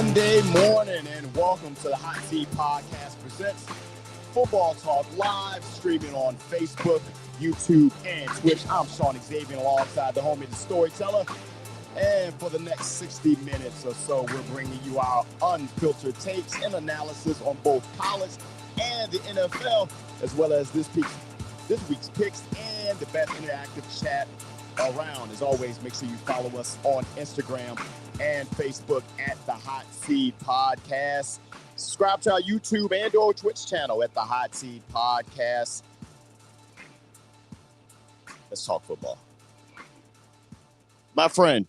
Monday morning, and welcome to the Hot Seat Podcast presents Football Talk live, streaming on Facebook, YouTube, and Twitch. I'm Shawn Xavien alongside the homie, the Storyteller. And for the next 60 minutes or so, we're bringing you our unfiltered takes and analysis on both college and the NFL, as well as this week's picks and the best interactive chat around. As always, make sure you follow us on Instagram and Facebook at the Hot Seat Podcast. Subscribe to our YouTube and or Twitch channel at the Hot Seat Podcast. Let's talk football. My friend,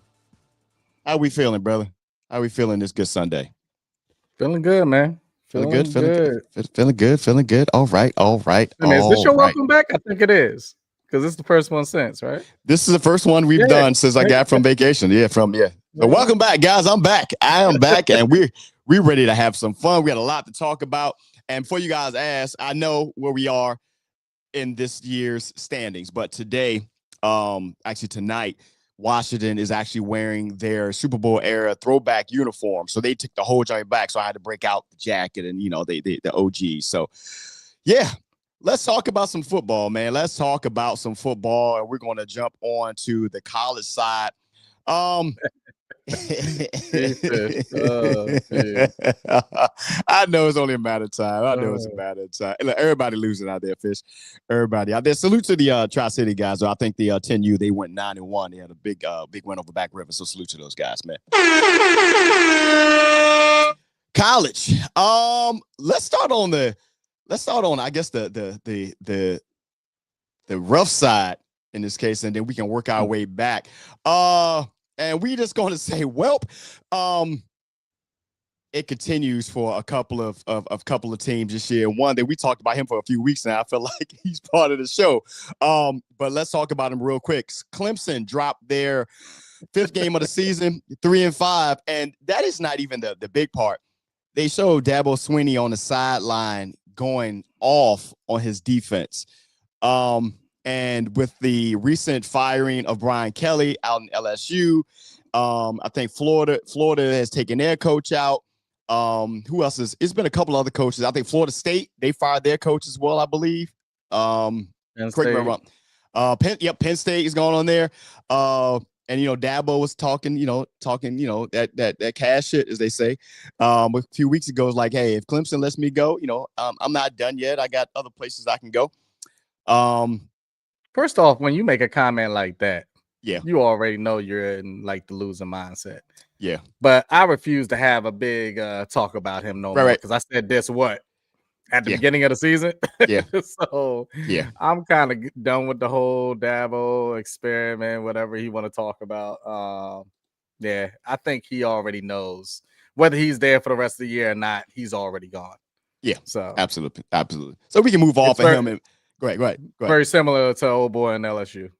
how we feeling, brother? How we feeling this good Sunday? Feeling good, man. Feeling good. Feeling good. All right. I mean, is this your welcome back? I think it is. Because it's the first one since, right? This is the first one we've done since I got from vacation. So welcome back, guys. I'm back. I am back, and we're ready to have some fun. We got a lot to talk about. And for you guys ask, I know where we are in this year's standings, but today, actually tonight, Washington is actually wearing their Super Bowl era throwback uniform. So they took the whole joint back. So I had to break out the jacket and, the OG. So, yeah. Let's talk about some football, man. Let's talk about some football, and we're going to jump on to the college side. I know it's only a matter of time. Look, everybody losing out there, Fish. Everybody out there. Salute to the Tri-City guys. I think the 10U, they went 9-1. They had a big win over Back River. So salute to those guys, man. College. Let's start on, I guess, the rough side in this case, and then we can work our way back. And we just going to say, it continues for a couple of teams this year. One that we talked about him for a few weeks now. I feel like he's part of the show. But let's talk about him real quick. Clemson dropped their 5th game of the season, 3-5, and that is not even the big part. They showed Dabo Swinney on the sideline going off on his defense. And with the recent firing of Brian Kelly out in LSU, I think Florida has taken their coach out. Who else it's been a couple other coaches. I think Florida State, they fired their coach as well, I believe. Correct me if I'm wrong. Penn State is going on there. And Dabo was talking that cash shit, as they say. A few weeks ago, it was like, hey, if Clemson lets me go, I'm not done yet. I got other places I can go. First off, when you make a comment like that, yeah, you already know you're in like the losing mindset. Yeah. But I refuse to have a big talk about him no more, because I said this at the beginning of the season. Yeah. So yeah, I'm kind of done with the whole Dabo experiment, whatever he want to talk about. Yeah, I think he already knows whether he's there for the rest of the year or not. He's already gone. Yeah. So absolutely. So we can move off of him. And go ahead. Very similar to old boy in LSU. So.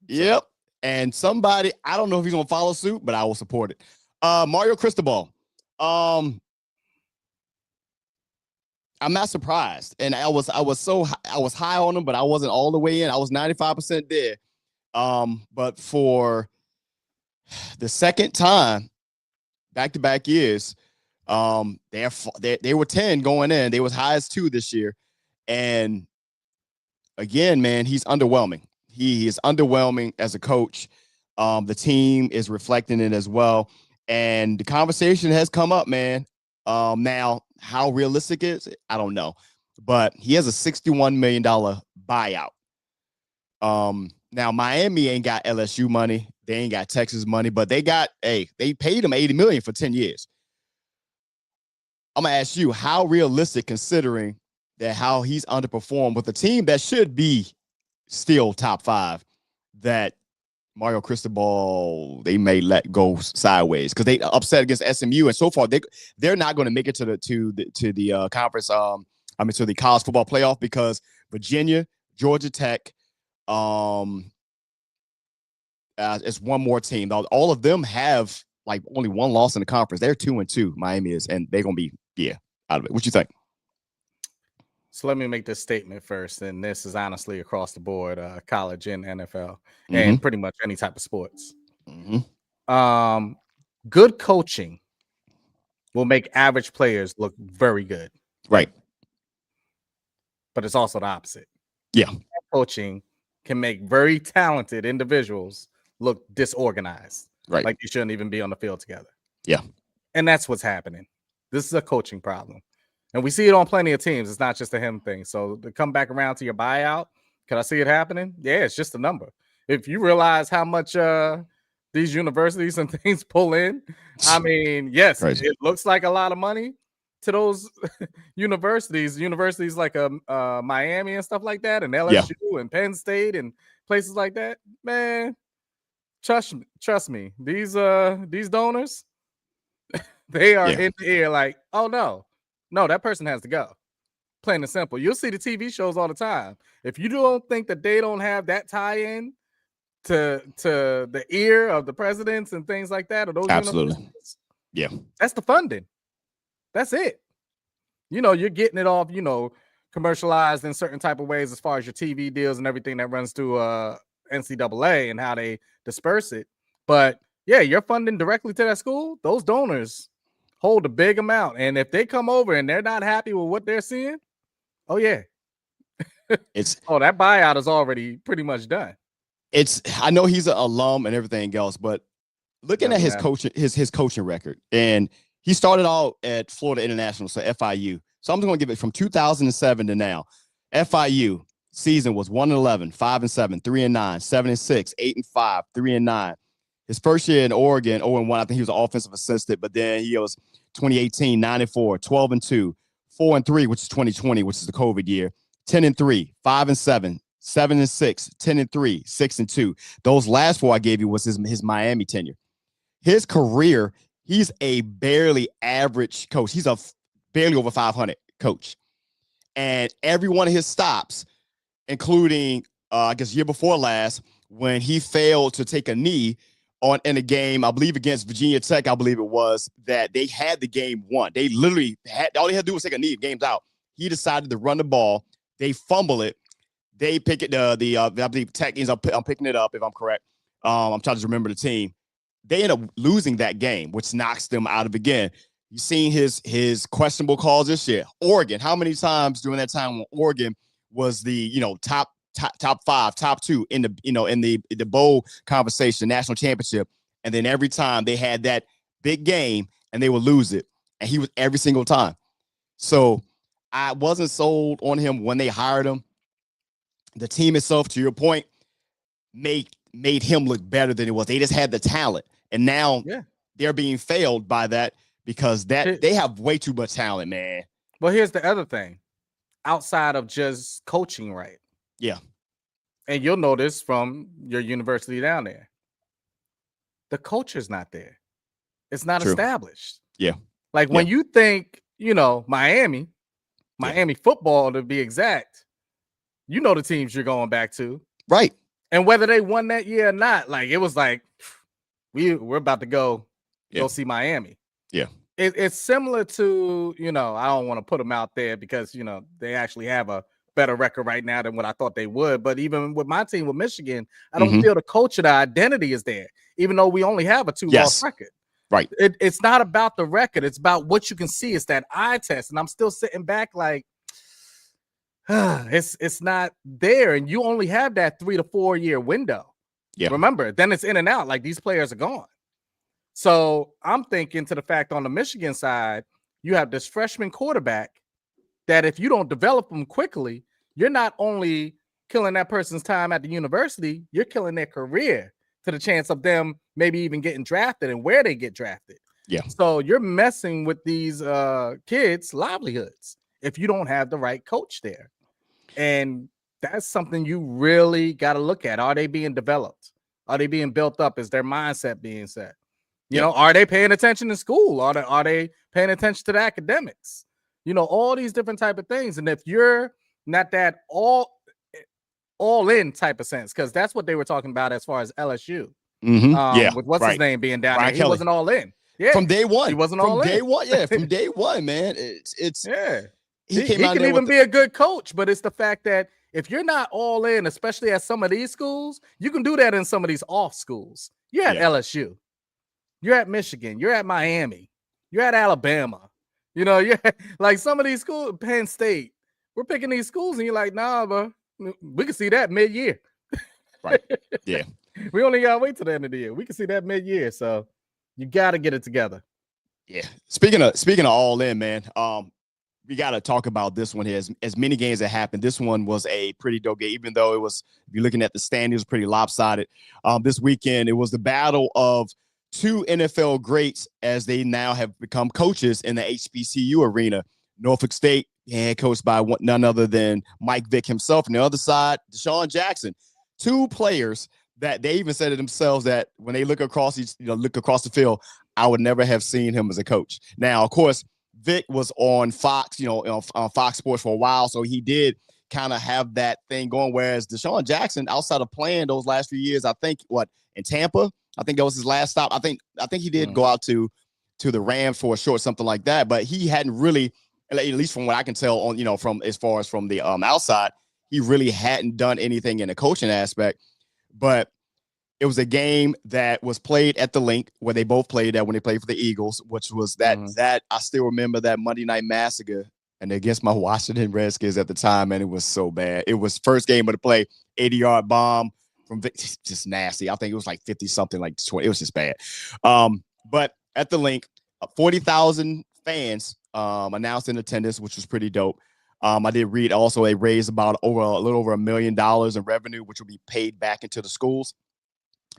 Yep. And somebody, I don't know if he's gonna follow suit, but I will support it. Mario Cristobal. I'm not surprised, and I was high on him, but I wasn't all the way in. I was 95% there. But for the second time, back-to-back years, they were 10 going in. They was high as 2 this year, and again, man, he's underwhelming. He is underwhelming as a coach. The team is reflecting it as well, and the conversation has come up, man. Now, how realistic it is, I don't know. But he has a $61 million buyout. Now, Miami ain't got LSU money. They ain't got Texas money, but they paid him $80 million for 10 years. I'm going to ask you, how realistic, considering that how he's underperformed with a team that should be still top 5, that Mario Cristobal, they may let go sideways because they upset against SMU, and so far they're not going to make it to the conference. To the college football playoff, because Virginia, Georgia Tech, it's one more team. All of them have like only one loss in the conference. They're 2-2. Miami is, and they're going to be out of it. What you think? So let me make this statement first, and this is honestly across the board, college and NFL, and pretty much any type of sports. Good coaching will make average players look very good. Right. But it's also the opposite. Yeah. Coaching can make very talented individuals look disorganized. Right. Like they shouldn't even be on the field together. Yeah. And that's what's happening. This is a coaching problem. And we see it on plenty of teams. It's not just a him thing. So to come back around to your buyout, can I see it happening? Yeah, it's just a number. If you realize how much these universities and things pull in, I mean, yes, Crazy. It looks like a lot of money to those universities like Miami and stuff like that, and LSU and Penn State and places like that. Man, trust me, these donors, they are in the air like, oh no, that person has to go. Plain and simple. You'll see the TV shows all the time. If you don't think that they don't have that tie-in to the ear of the presidents and things like that, or those absolutely, yeah, that's the funding. That's it. You're getting it off, commercialized in certain type of ways as far as your TV deals and everything that runs through NCAA and how they disperse it. But yeah, you're funding directly to that school. Those donors hold a big amount. And if they come over and they're not happy with what they're seeing, oh yeah. That buyout is already pretty much done. I know he's an alum and everything else, but looking at his coaching record, and he started out at Florida International, so FIU. So I'm just going to give it from 2007 to now. FIU season was 1-11, 5-7, 3-9, 7-6, 8-5, 3-9. His first year in Oregon, 0-1. I think he was an offensive assistant, but then he was 2018, 9-4, 12-2, 4-3, which is 2020, which is the COVID year, 10-3, 5-7, 7-6, 10-3, 6-2. Those last four I gave you was his Miami tenure. His career, he's a barely average coach. He's a barely over 500 coach. And every one of his stops, including, I guess, year before last, when he failed to take a knee in a game, I believe against Virginia Tech, I believe it was, that they had the game won. They literally all they had to do was take a knee, game's out. He decided to run the ball. They fumble it. They pick it, I believe Tech ends up, I'm picking it up if I'm correct. I'm trying to remember the team. They end up losing that game, which knocks them out of again. You've seen his questionable calls this year. Oregon, how many times during that time when Oregon was the top 5, top 2 in the in the bowl conversation, national championship, and then every time they had that big game and they would lose it, and he was every single time. So I wasn't sold on him when they hired him. The team itself, to your point, made him look better than it was. They just had the talent, and now they're being failed by that because they have way too much talent, man. Well, here's the other thing. Outside of just coaching, right? Yeah. And you'll notice from your university down there, the culture's not there. It's not established. Yeah. Like when you think, Miami football to be exact, the teams you're going back to. Right. And whether they won that year or not, like it was like, we're about to go see Miami. Yeah. It's similar to, I don't want to put them out there because, they actually have a better record right now than what I thought they would. But even with my team, with Michigan, I don't feel the culture, the identity is there, even though we only have a 2-loss record. Right. It's not about the record. It's about what you can see. It's that eye test. And I'm still sitting back like, it's not there. And you only have that 3 to 4 year window. Yeah. Remember, then it's in and out. Like these players are gone. So I'm thinking to the fact on the Michigan side, you have this freshman quarterback that if you don't develop them quickly, you're not only killing that person's time at the university, you're killing their career to the chance of them maybe even getting drafted and where they get drafted. Yeah. So you're messing with these kids' livelihoods if you don't have the right coach there. And that's something you really got to look at. Are they being developed? Are they being built up? Is their mindset being set? Are they paying attention in school? Are they paying attention to the academics? All these different type of things. And if you're not that all in type of sense, because that's what they were talking about as far as LSU. With what's his name being down there, he wasn't all in. Yeah, from day one, he wasn't all in. Day one, yeah, from day one, man. It's He can even be a good coach, but it's the fact that if you're not all in, especially at some of these schools, you can do that in some of these off schools. You're at LSU. You're at Michigan. You're at Miami. You're at Alabama. You know, you're like some of these schools, Penn State. We're picking these schools, and you're like, nah, bro. We can see that mid-year. Right. Yeah. We only gotta wait till the end of the year. We can see that mid-year. So you gotta get it together. Yeah. Speaking of all in, man. We got to talk about this one here. As many games that happened, this one was a pretty dope game, even though it was, if you're looking at the standings, pretty lopsided. This weekend, it was the battle of two NFL greats as they now have become coaches in the HBCU arena. Norfolk State, head coached by none other than Mike Vick himself. On the other side, Shawn Jackson. Two players that they even said to themselves that when they look across the field, I would never have seen him as a coach. Now, of course, Vic was on Fox, on Fox Sports for a while, so he did kind of have that thing going. Whereas Shawn Jackson, outside of playing those last few years, I think in Tampa, I think that was his last stop. I think he did go out to the Rams for a short something like that, but he hadn't really, at least from what I can tell on from as far as from the outside, he really hadn't done anything in the coaching aspect. But it was a game that was played at the Link where they both played at when they played for the Eagles, which was that I still remember that Monday Night Massacre and against my Washington Redskins at the time, and it was so bad. It was first game of the play, 80-yard bomb from Vic, just nasty. I think it was like 50 something, like 20. It was just bad. But at the Link, 40,000 fans announced in attendance, which was pretty dope. I did read also they raised about a little over $1 million in revenue, which will be paid back into the schools.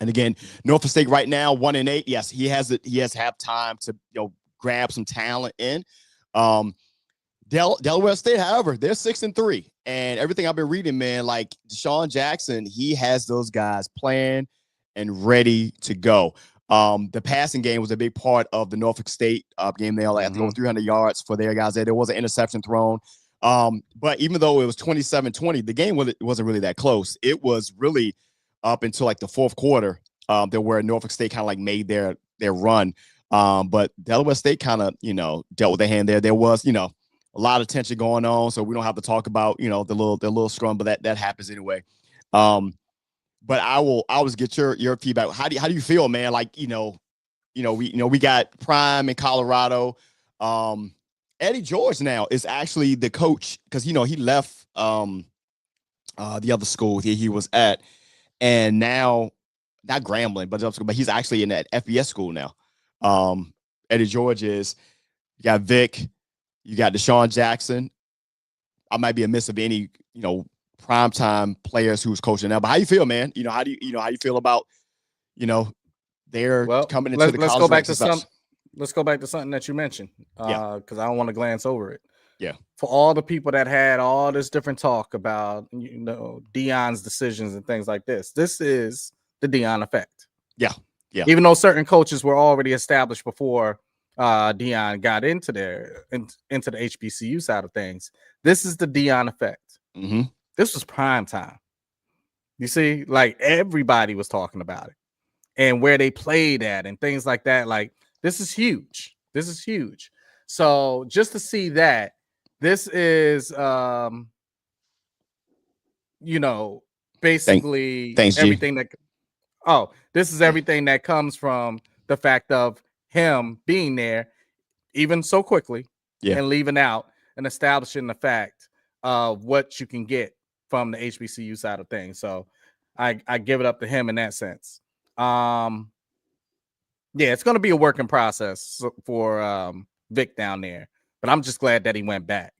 And again, Norfolk State right now 1-8. Yes, he has had time to grab some talent in. Delaware State, however, they're 6-3, and everything I've been reading, man, like Shawn Jackson, he has those guys playing and ready to go. The passing game was a big part of the Norfolk State game. They all had to go 300 yards for their guys there. There was an interception thrown. But even though it was 27-20, the game wasn't really that close. It was really up until like the fourth quarter, where Norfolk State kind of like made their run. But Delaware State kind of, dealt with their hand there. There was, a lot of tension going on, so we don't have to talk about, the little scrum, but that happens anyway. But I will always get your feedback. How do you feel, man? Like, we got Prime in Colorado. Eddie George now is actually the coach because he left the other school he was at. And now, not Grambling, but he's actually in that FBS school now. Eddie George is. You got Vic, you got Shawn Jackson. I might be amiss of any, primetime players who's coaching now. But how you feel, man? How do you feel about, they're coming into the college. Let's go back to something that you mentioned, because I don't want to glance over it. Yeah. For all the people that had all this different talk about, Deion's decisions and things like this is the Deion effect. Yeah. Yeah. Even though certain coaches were already established before Deion got into the HBCU side of things, this is the Deion effect. Mm-hmm. This was prime time. You see, like everybody was talking about it and where they played at and things like that. Like, this is huge. This is huge. So just to see that, this is, basically everything this is everything that comes from the fact of him being there, even so quickly, and leaving out and establishing the fact of what you can get from the HBCU side of things. So I give it up to him in that sense. It's going to be a working process for Vic down there, but I'm just glad that he went back.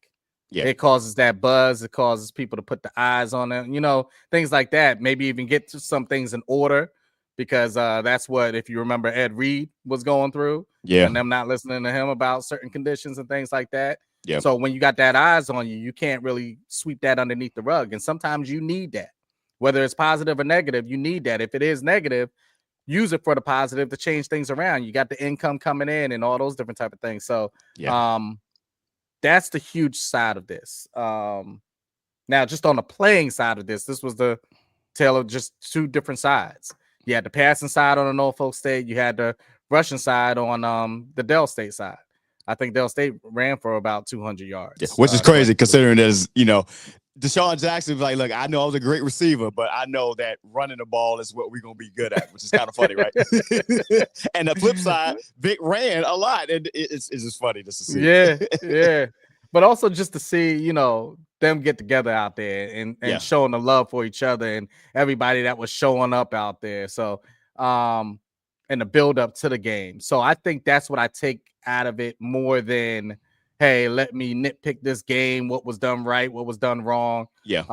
Yeah. It causes that buzz. It causes people to put the eyes on it, things like that. Maybe even get to some things in order, because that's what, if you remember, Ed Reed was going through. Yeah. And them not listening to him about certain conditions and things like that. Yeah. So when you got that eyes on you, you can't really sweep that underneath the rug. And sometimes you need that, whether it's positive or negative. You need that. If it is negative, use it for the positive to change things around. You got the income coming in and all those different type of things. So, that's the huge side of this. Now, just on the playing side of this was the tale of just two different sides. You had the passing side on the Norfolk State. You had the rushing side on the Del State side. I think Del State ran for about 200 yards. Which is crazy considering there's, Deshaun Jackson was like, look, I know I was a great receiver, but I know that running the ball is what we're going to be good at, which is kind of funny, right? And the flip side, Vic ran a lot. And it's just funny just to see. Yeah. But also just to see, them get together out there and showing the love for each other and everybody that was showing up out there. So, and the build up to the game. So I think that's what I take out of it more than, hey, let me nitpick this game, what was done right, what was done wrong. Yeah.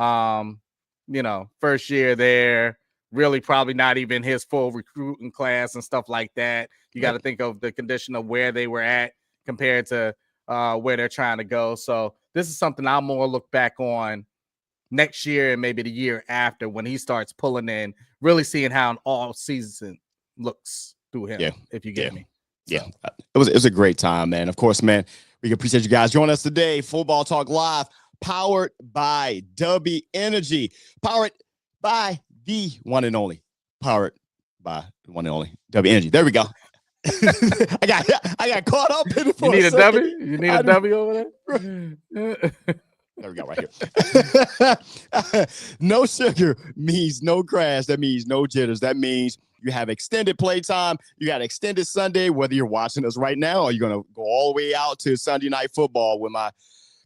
First year there, really probably not even his full recruiting class and stuff like that. You got to think of the condition of where they were at compared to where they're trying to go. So this is something I'll more look back on next year and maybe the year after when he starts pulling in, really seeing how an all season looks through him, if you get me. So. Yeah, it was a great time, man. Of course, man, we appreciate you guys joining us today. Football Talk Live, powered by Dubby Energy, powered by the one and only, powered by the one and only Dubby Energy. There we go. I got caught up in it for You need a second. W? You need a W over there? There we go, right here. No sugar means no crash. That means no jitters. That means you have extended playtime. You got extended Sunday, whether you're watching us right now or you're going to go all the way out to Sunday Night Football when my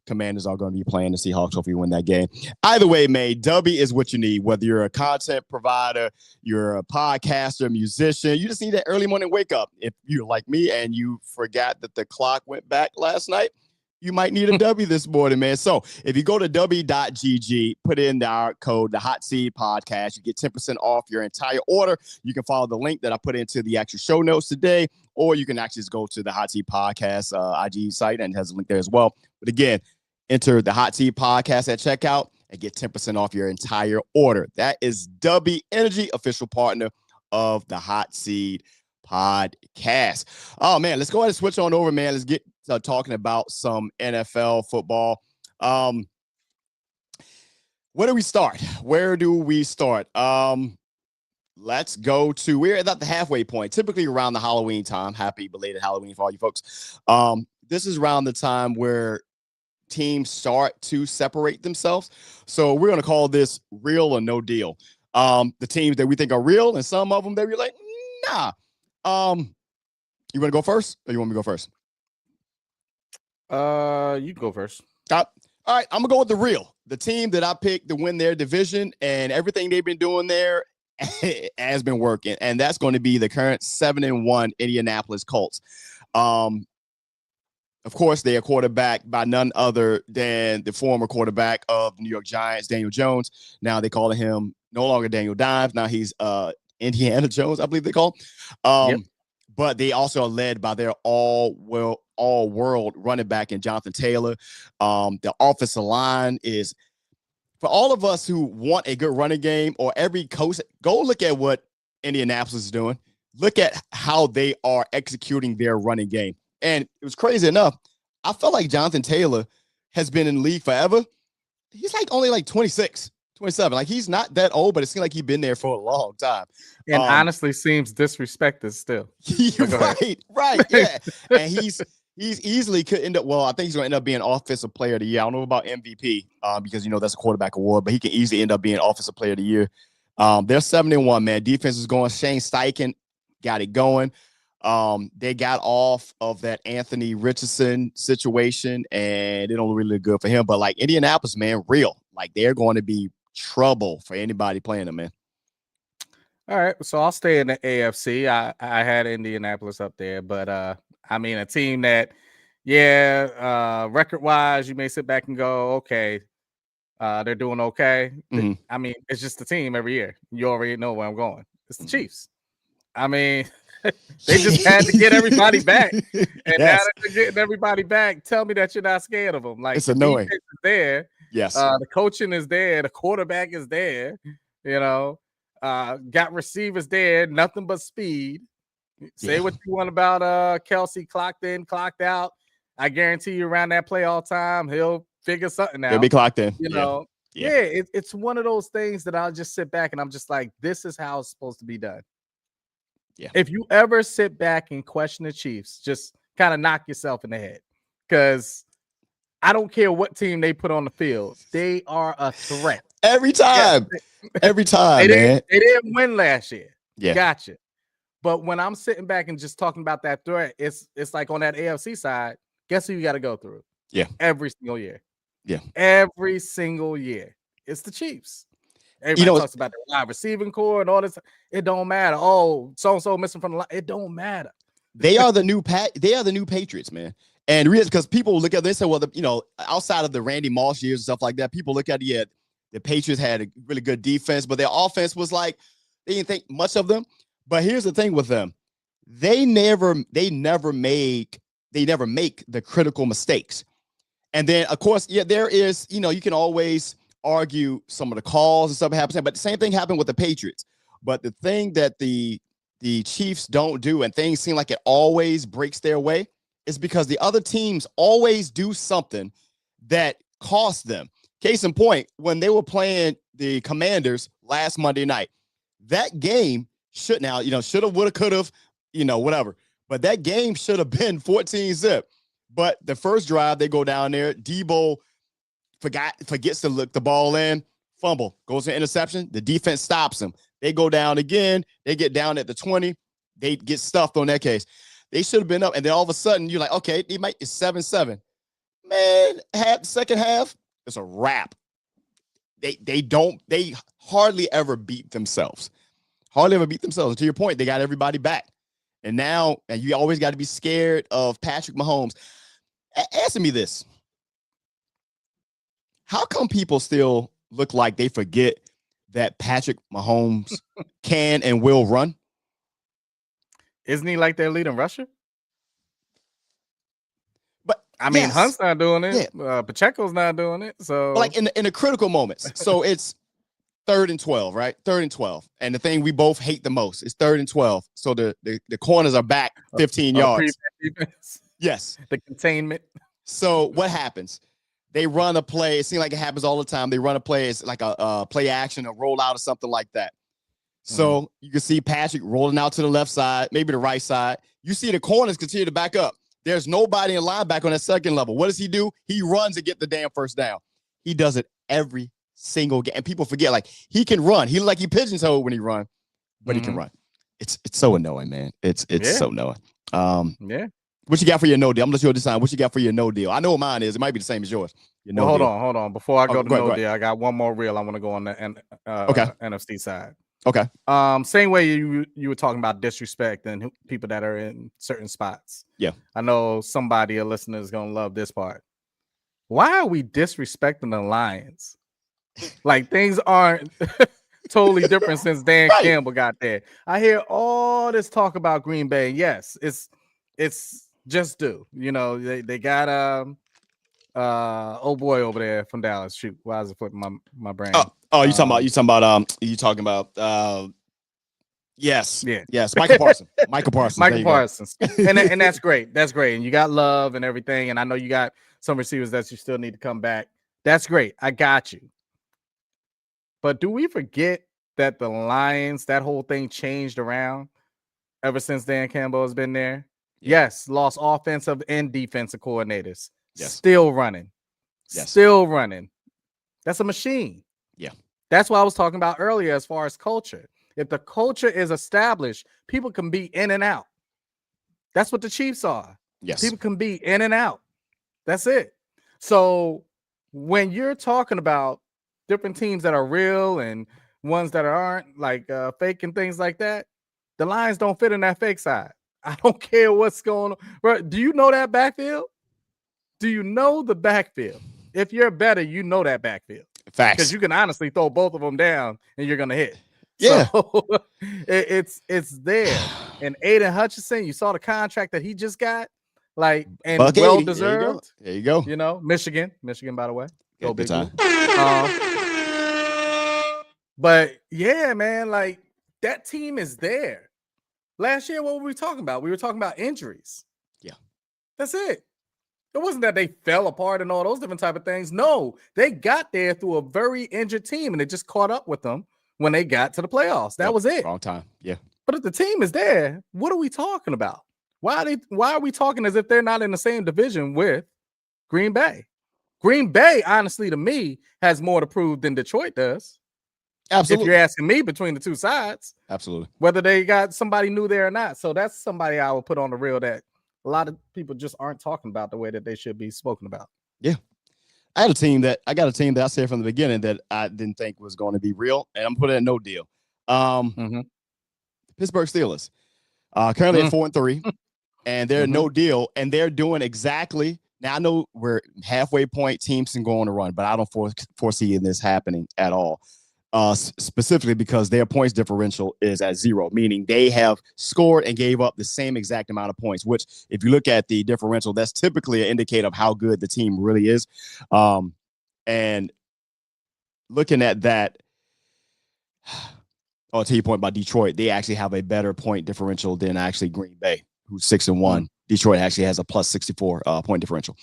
Commanders are going to be playing the Seahawks. Hopefully win that game. Either way, May, Dubby is what you need. Whether you're a content provider, you're a podcaster, musician, you just need that early morning wake up. If you're like me and you forgot that the clock went back last night, you might need a W this morning, man. So if you go to w.gg, put in our code, the Hot Seat Podcast, you get 10% off your entire order. You can follow the link that I put into the actual show notes today, or you can actually just go to the Hot Seat Podcast IG site and it has a link there as well. But again, enter the Hot Seat Podcast at checkout and get 10% off your entire order. That is Dubby Energy, official partner of the Hot Seat Podcast. Oh, man, let's go ahead and switch on over, man. Let's get talking about some NFL football. Where do we start? Let's go to, we're at the halfway point, typically around the Halloween time. Happy belated Halloween for all you folks. This is around the time where teams start to separate themselves. So we're going to call this real or no deal. The teams that we think are real and some of them that we're like, nah. You want to go first or you want me to go first? You go first. All right, I'm gonna go with the real. The team that I picked to win their division and everything they've been doing there has been working, and that's going to be the current 7-1 Indianapolis Colts. Of course, they are quarterbacked by none other than the former quarterback of the New York Giants, Daniel Jones. Now they call him no longer Daniel Dimes. Now he's Indiana Jones, I believe they call him. But they also are led by their all-world running back in Jonathan Taylor. The offensive line is, for all of us who want a good running game, or every coach, go look at what Indianapolis is doing. Look at how they are executing their running game. And it was crazy enough. I felt like Jonathan Taylor has been in the league forever. He's only 26. 27. He's not that old, but it seems like he's been there for a long time. And honestly seems disrespected still. Right. Yeah. And he's easily could end up, I think he's going to end up being Offensive Player of the Year. I don't know about MVP because, that's a quarterback award, but he can easily end up being Offensive Player of the Year. They're 7-1, man. Defense is going. Shane Steichen got it going. They got off of that Anthony Richardson situation, and it don't really look good for him. But Indianapolis, man, real. They're going to be trouble for anybody playing them, man. All right, so I'll stay in the AFC. I had Indianapolis up there, but a team that, record-wise, you may sit back and go, okay, they're doing okay. Mm-hmm. It's just the team every year. You already know where I'm going. It's the Chiefs. They just had to get everybody back, and now that they're getting everybody back, tell me that you're not scared of them. It's annoying. The defense is there. Yes. The coaching is there. The quarterback is there. Got receivers there. Nothing but speed. Say what you want about Kelsey, clocked in, clocked out. I guarantee you around that playoff time, he'll figure something out. He'll be clocked in. It's one of those things that I'll just sit back and I'm just like, this is how it's supposed to be done. Yeah. If you ever sit back and question the Chiefs, just kind of knock yourself in the head, because I don't care what team they put on the field. They are a threat. Every time. Every time, man. They didn't win last year. Yeah. Gotcha. But when I'm sitting back and just talking about that threat, it's like on that AFC side, guess who you got to go through? Yeah. Every single year. Yeah. Every single year. It's the Chiefs. Everybody talks about the wide receiving core and all this. It don't matter. Oh, so-and-so missing from the line. It don't matter. They are the new Patriots, man. And really, because people look at this and say, well, outside of the Randy Moss years and stuff like that, people look at it. The Patriots had a really good defense, but their offense was like, they didn't think much of them. But here's the thing with them. They never make the critical mistakes. And then, of course, there is, you can always argue some of the calls and stuff happens, but the same thing happened with the Patriots. But the thing that the Chiefs don't do, and things seem like it always breaks their way, is because the other teams always do something that costs them. Case in point, when they were playing the Commanders last Monday night, that game should have, would have, could have, whatever. But that game should have been 14-0. But the first drive, they go down there. Debo forgets to look the ball in, fumble, goes to interception. The defense stops him. They go down again. They get down at the 20. They get stuffed on that case. They should have been up. And then all of a sudden, you're like, okay, it's 7-7. Man, second half, it's a wrap. They hardly ever beat themselves. Hardly ever beat themselves. And to your point, they got everybody back. And now, you always got to be scared of Patrick Mahomes. Answer me this. How come people still look like they forget that Patrick Mahomes can and will run? Isn't he like their leading rusher? But I mean, Hunt's not doing it. Yeah. Pacheco's not doing it. So, but like in the critical moments. So it's 3rd and 12, right? 3rd and 12. And the thing we both hate the most is 3rd and 12. So the corners are back 15 yards. Yes. The containment. So what happens? They run a play. It seems like it happens all the time. They run a play. It's like a play action, a rollout or something like that. So you can see Patrick rolling out to the left side, maybe the right side. You see the corners continue to back up. There's nobody in linebacker on that second level. What does he do? He runs to get the damn first down. He does it every single game. And people forget, like, he can run. He like he pigeons-holed when he run, but he can run. It's so annoying, man. It's so annoying. Yeah. What you got for your no deal? I'm gonna let you decide what you got for your no deal. I know what mine is. It might be the same as yours. Hold on. Before I go to no deal, I got one more reel. I want to go on the NFC side. Okay. Same way you were talking about disrespect and people that are in certain spots. Yeah. I know somebody, a listener, is gonna love this part. Why are we disrespecting the Lions? Like, things aren't totally different since Dan Campbell got there. I hear all this talk about Green Bay. Yes, it's just due. They got old boy over there from Dallas. Shoot, why is it flipping my brain? You talking about yes. Michael Parsons. And that's great. That's great. And you got Love and everything. And I know you got some receivers that you still need to come back. That's great. I got you. But do we forget that the Lions, that whole thing changed around ever since Dan Campbell has been there? Yes, lost offensive and defensive coordinators. Yes. Still running. Yes. Still running. That's a machine. Yeah. That's what I was talking about earlier as far as culture. If the culture is established, people can be in and out. That's what the Chiefs are. Yes. People can be in and out. That's it. So when you're talking about different teams that are real and ones that aren't, like fake and things like that, the Lions don't fit in that fake side. I don't care what's going on. Bro, do you know that backfield? Do you know the backfield? If you're better, you know that backfield. Facts. Because you can honestly throw both of them down and you're gonna hit. Yeah. So, it's there. And Aiden Hutchinson, you saw the contract that he just got, like, and well deserved. There you go. Michigan, by the way. Go big time. But yeah, man, like, that team is there. Last year, what were we talking about? We were talking about injuries. Yeah. That's it. It wasn't that they fell apart and all those different type of things. No, they got there through a very injured team, and it just caught up with them when they got to the playoffs. That was it. Wrong time. Yeah. But if the team is there, what are we talking about? Why are we talking as if they're not in the same division with Green Bay? Green Bay, honestly, to me, has more to prove than Detroit does. Absolutely. If you're asking me between the two sides. Absolutely. Whether they got somebody new there or not. So that's somebody I would put on the reel that a lot of people just aren't talking about the way that they should be spoken about. Yeah. I got a team that I said from the beginning that I didn't think was going to be real, and I'm putting in no deal. Pittsburgh Steelers, currently at 4-3, and they're no deal, and they're doing exactly. Now I know we're halfway point. Teams can go on a run, but I don't foresee this happening at all. Specifically because their points differential is at 0, meaning they have scored and gave up the same exact amount of points, which if you look at the differential, that's typically an indicator of how good the team really is. And looking at that, I'll tell you a point about Detroit. They actually have a better point differential than actually Green Bay, who's 6-1. Detroit actually has a plus 64 point differential.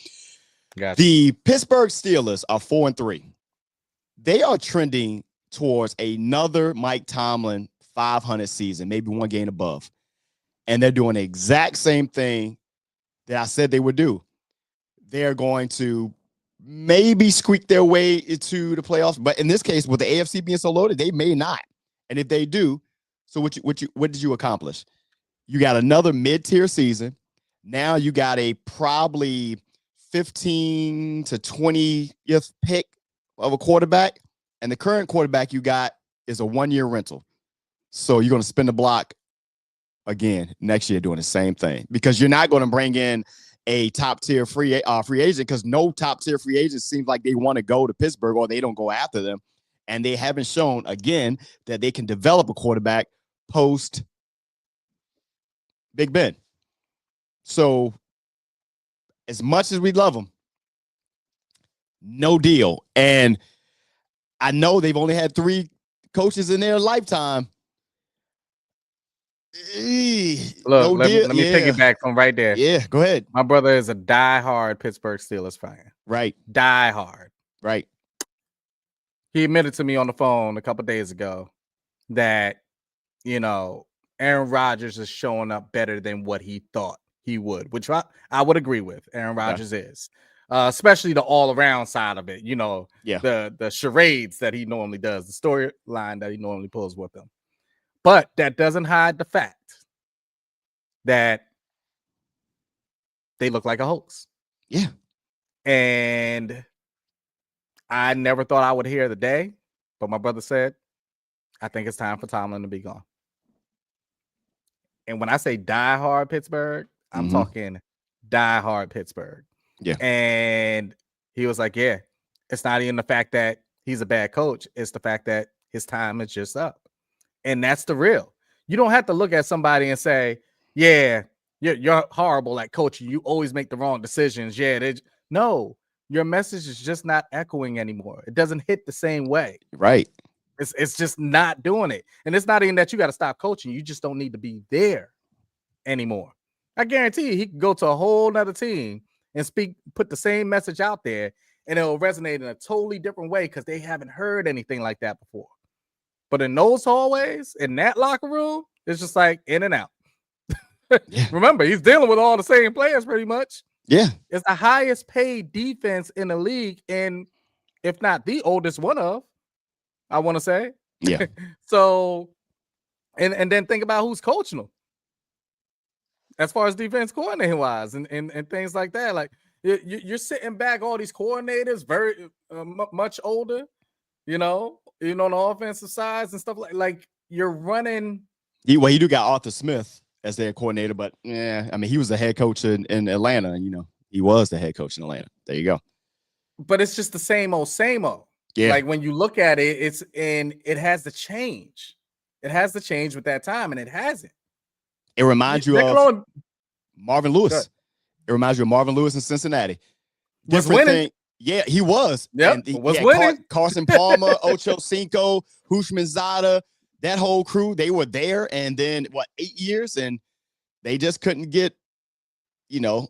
Gotcha. The Pittsburgh Steelers are 4-3. They are trending towards another Mike Tomlin 500 season, maybe one game above. And they're doing the exact same thing that I said they would do. They're going to maybe squeak their way into the playoffs. But in this case, with the AFC being so loaded, they may not. And if they do, so what did you accomplish? You got another mid-tier season. Now you got a probably 15 to 20th pick of a quarterback. And the current quarterback you got is a 1-year rental. So you're going to spin the block again next year doing the same thing because you're not going to bring in a top-tier free agent because no top-tier free agent seems like they want to go to Pittsburgh or they don't go after them. And they haven't shown, again, that they can develop a quarterback post Big Ben. So as much as we love them, no deal. And I know they've only had 3 coaches in their lifetime. Look, let me piggyback from right there. Yeah, go ahead. My brother is a diehard Pittsburgh Steelers fan. Right. Diehard. Right. He admitted to me on the phone a couple days ago that, Aaron Rodgers is showing up better than what he thought he would, which I would agree with. Aaron Rodgers is. Especially the all-around side of it, the charades that he normally does, the storyline that he normally pulls with him. But that doesn't hide the fact that they look like a hoax. Yeah. And I never thought I would hear the day, but my brother said, I think it's time for Tomlin to be gone. And when I say diehard Pittsburgh, I'm talking diehard Pittsburgh. Yeah. And he was like, yeah, it's not even the fact that he's a bad coach. It's the fact that his time is just up. And that's the real. You don't have to look at somebody and say, yeah, you're horrible at coaching. You always make the wrong decisions. Yeah. No, your message is just not echoing anymore. It doesn't hit the same way. Right. It's just not doing it. And it's not even that you got to stop coaching. You just don't need to be there anymore. I guarantee you, he could go to a whole nother team and put the same message out there, and it'll resonate in a totally different way because they haven't heard anything like that before. But in those hallways, in that locker room, it's just like in and out. Yeah. Remember, he's dealing with all the same players pretty much. Yeah. It's the highest paid defense in the league, and if not the oldest one of, I want to say. Yeah. So, and then think about who's coaching them. As far as defense coordinating wise and things like that, like you're sitting back, all these coordinators very much older, on the offensive sides and stuff like you're running. He do got Arthur Smith as their coordinator, but yeah, I mean he was the head coach in Atlanta, and he was the head coach in Atlanta. There you go. But it's just the same old. Yeah. Like when you look at it, it has to change. It has to change with that time, and it hasn't. It reminds you of Marvin Lewis. It reminds you of Marvin Lewis in Cincinnati. Was winning. Yeah, he was. Yep, was winning. Carson Palmer, Ocho Cinco, Hushmanzada, that whole crew, they were there. And then, 8 years? And they just couldn't get over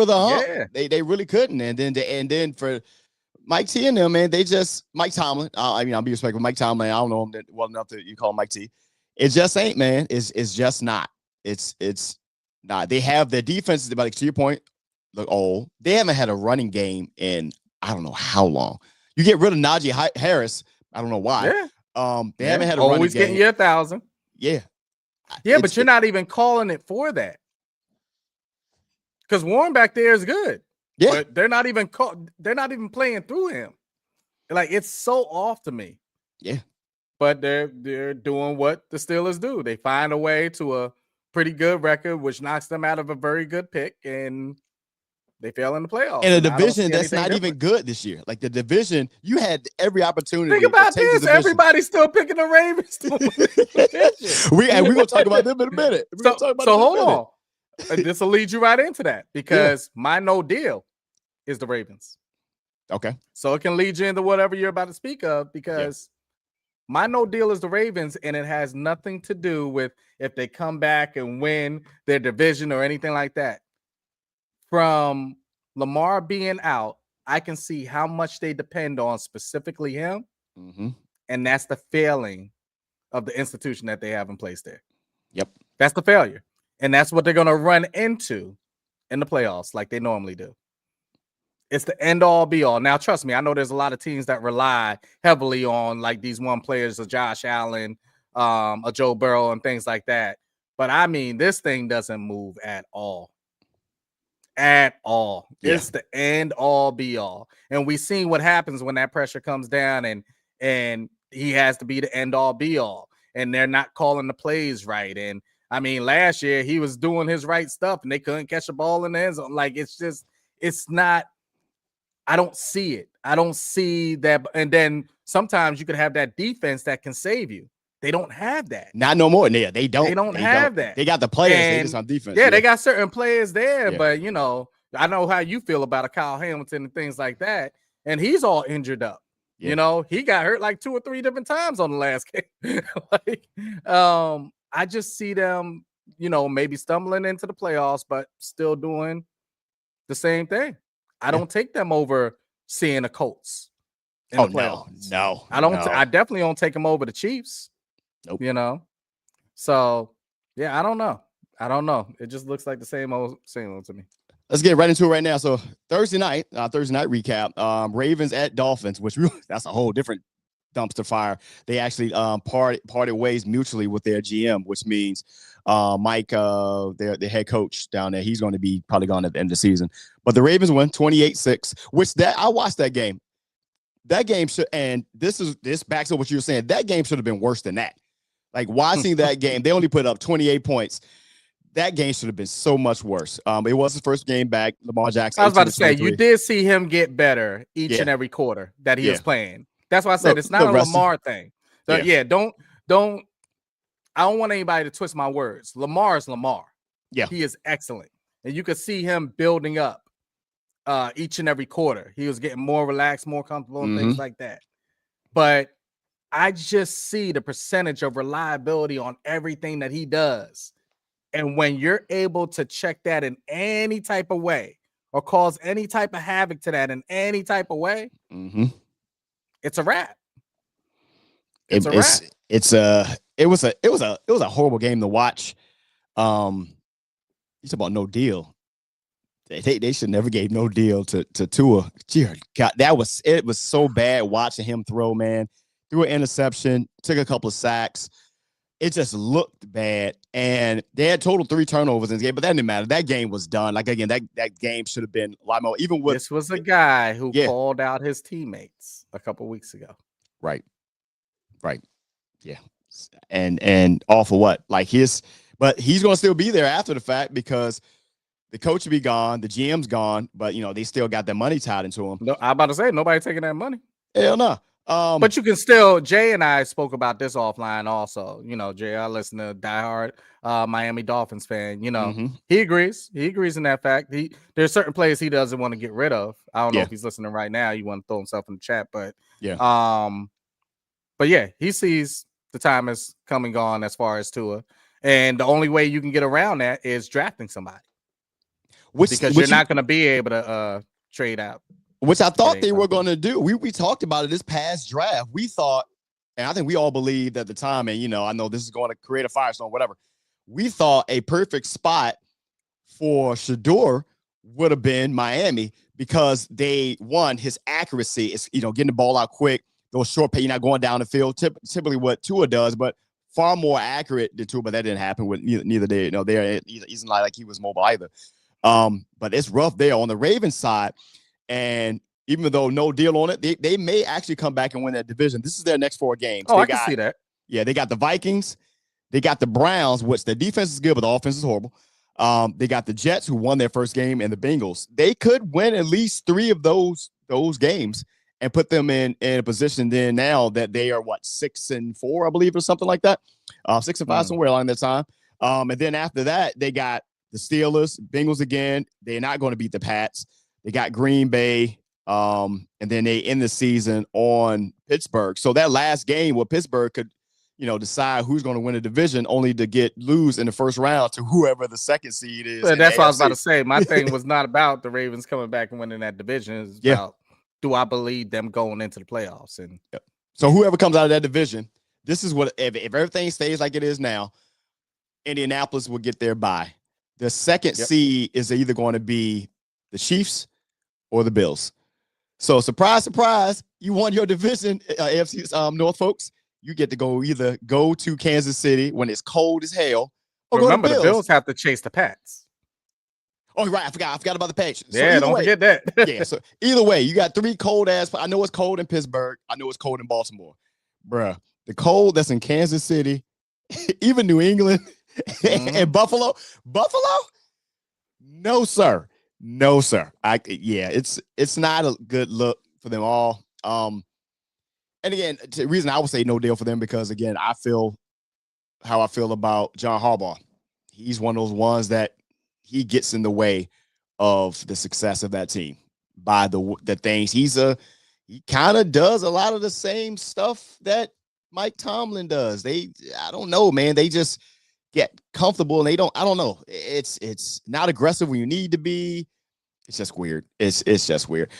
the hump. Yeah. They really couldn't. And then for Mike T and them, man, Mike Tomlin. I'll be respectful. Mike Tomlin, I don't know him well enough that you call him Mike T. It just ain't, man. It's just not. It's not. They have their defenses, but to your point, look old. They haven't had a running game in I don't know how long. You get rid of Najee Harris. I don't know why. Yeah. They haven't had a always running getting game. you 1,000. Yeah. Yeah, but you're not even calling it for that. Because Warren back there is good. Yeah. But they're not even playing through him. Like, it's so off to me. Yeah. But they're doing what the Steelers do. They find a way to a pretty good record, which knocks them out of a very good pick, and they fail in the playoffs. In a division that's not even good this year. Like the division, you had every opportunity. Think about this. Everybody's still picking the Ravens. We're going to talk about them in a minute. So hold on. This will lead you right into that because my no deal is the Ravens. Okay. So it can lead you into whatever you're about to speak of because my no deal is the Ravens, and it has nothing to do with if they come back and win their division or anything like that. From Lamar being out, I can see how much they depend on specifically him, and that's the failing of the institution that they have in place there. Yep. That's the failure, and that's what they're going to run into in the playoffs like they normally do. It's the end-all, be-all. Now, trust me, I know there's a lot of teams that rely heavily on like these one players, a Josh Allen, a Joe Burrow, and things like that. But I mean, this thing doesn't move at all. At all. Yeah. It's the end-all, be-all. And we've seen what happens when that pressure comes down and he has to be the end-all, be-all. And they're not calling the plays right. And I mean, last year he was doing his right stuff and they couldn't catch the ball in the end zone. Like, it's not. I don't see it. I don't see that. And then sometimes you could have that defense that can save you. They don't have that. Not no more. Yeah, they don't. They don't have that. They got the players. They just on defense. Yeah, they got certain players there. Yeah. But, you know, I know how you feel about a Kyle Hamilton and things like that. And he's all injured up. Yeah. You know, he got hurt like 2 or 3 different times on the last game. I just see them, you know, maybe stumbling into the playoffs, but still doing the same thing. I don't take them over seeing the Colts in the playoffs. No. I definitely don't take them over the Chiefs. Nope. You know? So, yeah, I don't know. It just looks like the same old to me. Let's get right into it right now. So Thursday night recap, Ravens at Dolphins, which that's a whole different dumpster fire. They actually parted ways mutually with their GM, which means Mike, their head coach down there, he's going to be probably gone at the end of the season. But the Ravens won 28-6, which I watched that game. That game should, and this backs up what you were saying. That game should have been worse than that. Like watching that game, they only put up 28 points. That game should have been so much worse. It was his first game back. Lamar Jackson. I was about to say, you did see him get better each and every quarter that he was playing. That's why I said it's not a Lamar thing. So, don't. I don't want anybody to twist my words. Lamar is Lamar. Yeah, he is excellent, and you could see him building up each and every quarter. He was getting more relaxed, more comfortable, and things like that. But I just see the percentage of reliability on everything that he does. And when you're able to check that in any type of way or cause any type of havoc to that in any type of way, it's a wrap. It was a horrible game to watch. You talk about no deal. They should never gave no deal to Tua. God, it was so bad watching him throw, man. Threw an interception, took a couple of sacks. It just looked bad, and they had total 3 turnovers in the game, but that didn't matter. That game was done. Like, again, that game should have been a lot more. Even with this was a guy who called out his teammates a couple weeks ago. Right. Yeah. And all for what? Like but he's going to still be there after the fact because the coach will be gone, the GM's gone, but, you know, they still got their money tied into him. No, I'm about to say, nobody taking that money. Hell no. But you can still, Jay and I spoke about this offline also. You know, Jay, I listen to diehard Miami Dolphins fan. You know, he agrees. He agrees in that fact. There's certain players he doesn't want to get rid of. I don't know if he's listening right now. You want to throw himself in the chat, but he sees the time is come and gone as far as Tua. And the only way you can get around that is drafting somebody. Because you're not going to be able to trade out. Which I thought they were going to do. We talked about it this past draft. We thought, and I think we all believed at the time, and, you know, I know this is going to create a firestorm, whatever. We thought a perfect spot for Shador would have been Miami because his accuracy is, getting the ball out quick, those short you're not going down the field, typically what Tua does, but far more accurate than Tua, but that didn't happen with neither did, he's not like he was mobile either. But it's rough there on the Ravens side. And even though no deal on it, they may actually come back and win that division. This is their next 4 games. I can see that. Yeah, they got the Vikings. They got the Browns, which the defense is good, but the offense is horrible. They got the Jets, who won their first game, and the Bengals. They could win at least 3 of those games and put them in a position then now that they are 6-4, I believe, or something like that. 6-5, somewhere along that time. And then after that, they got the Steelers, Bengals again. They're not going to beat the Pats. They got Green Bay. And then they end the season on Pittsburgh. So that last game where Pittsburgh could, decide who's going to win the division, only to lose in the first round to whoever the second seed is. But that's what I was about to say. My thing was not about the Ravens coming back and winning that division. It's about, do I believe them going into the playoffs? And so whoever comes out of that division, this is what, if everything stays like it is now, Indianapolis will get their bye. The second seed is either going to be the Chiefs or the Bills. So surprise, surprise, you won your division, AFC North folks. You get to either go to Kansas City when it's cold as hell, or remember go to the Bills have to chase the Pats. Oh, right. I forgot about the Pats. Yeah, don't forget that. Yeah. So either way, you got 3 cold ass. I know it's cold in Pittsburgh. I know it's cold in Baltimore, bruh. The cold that's in Kansas City, even New England and Buffalo. No, sir. No, sir. It's not a good look for them all. And again, the reason I would say no deal for them, because again, I feel how I feel about John Harbaugh. He's one of those ones that he gets in the way of the success of that team by the things. He kind of does a lot of the same stuff that Mike Tomlin does. I don't know, man. They just get comfortable and I don't know. It's not aggressive when you need to be. It's just weird. It's just weird.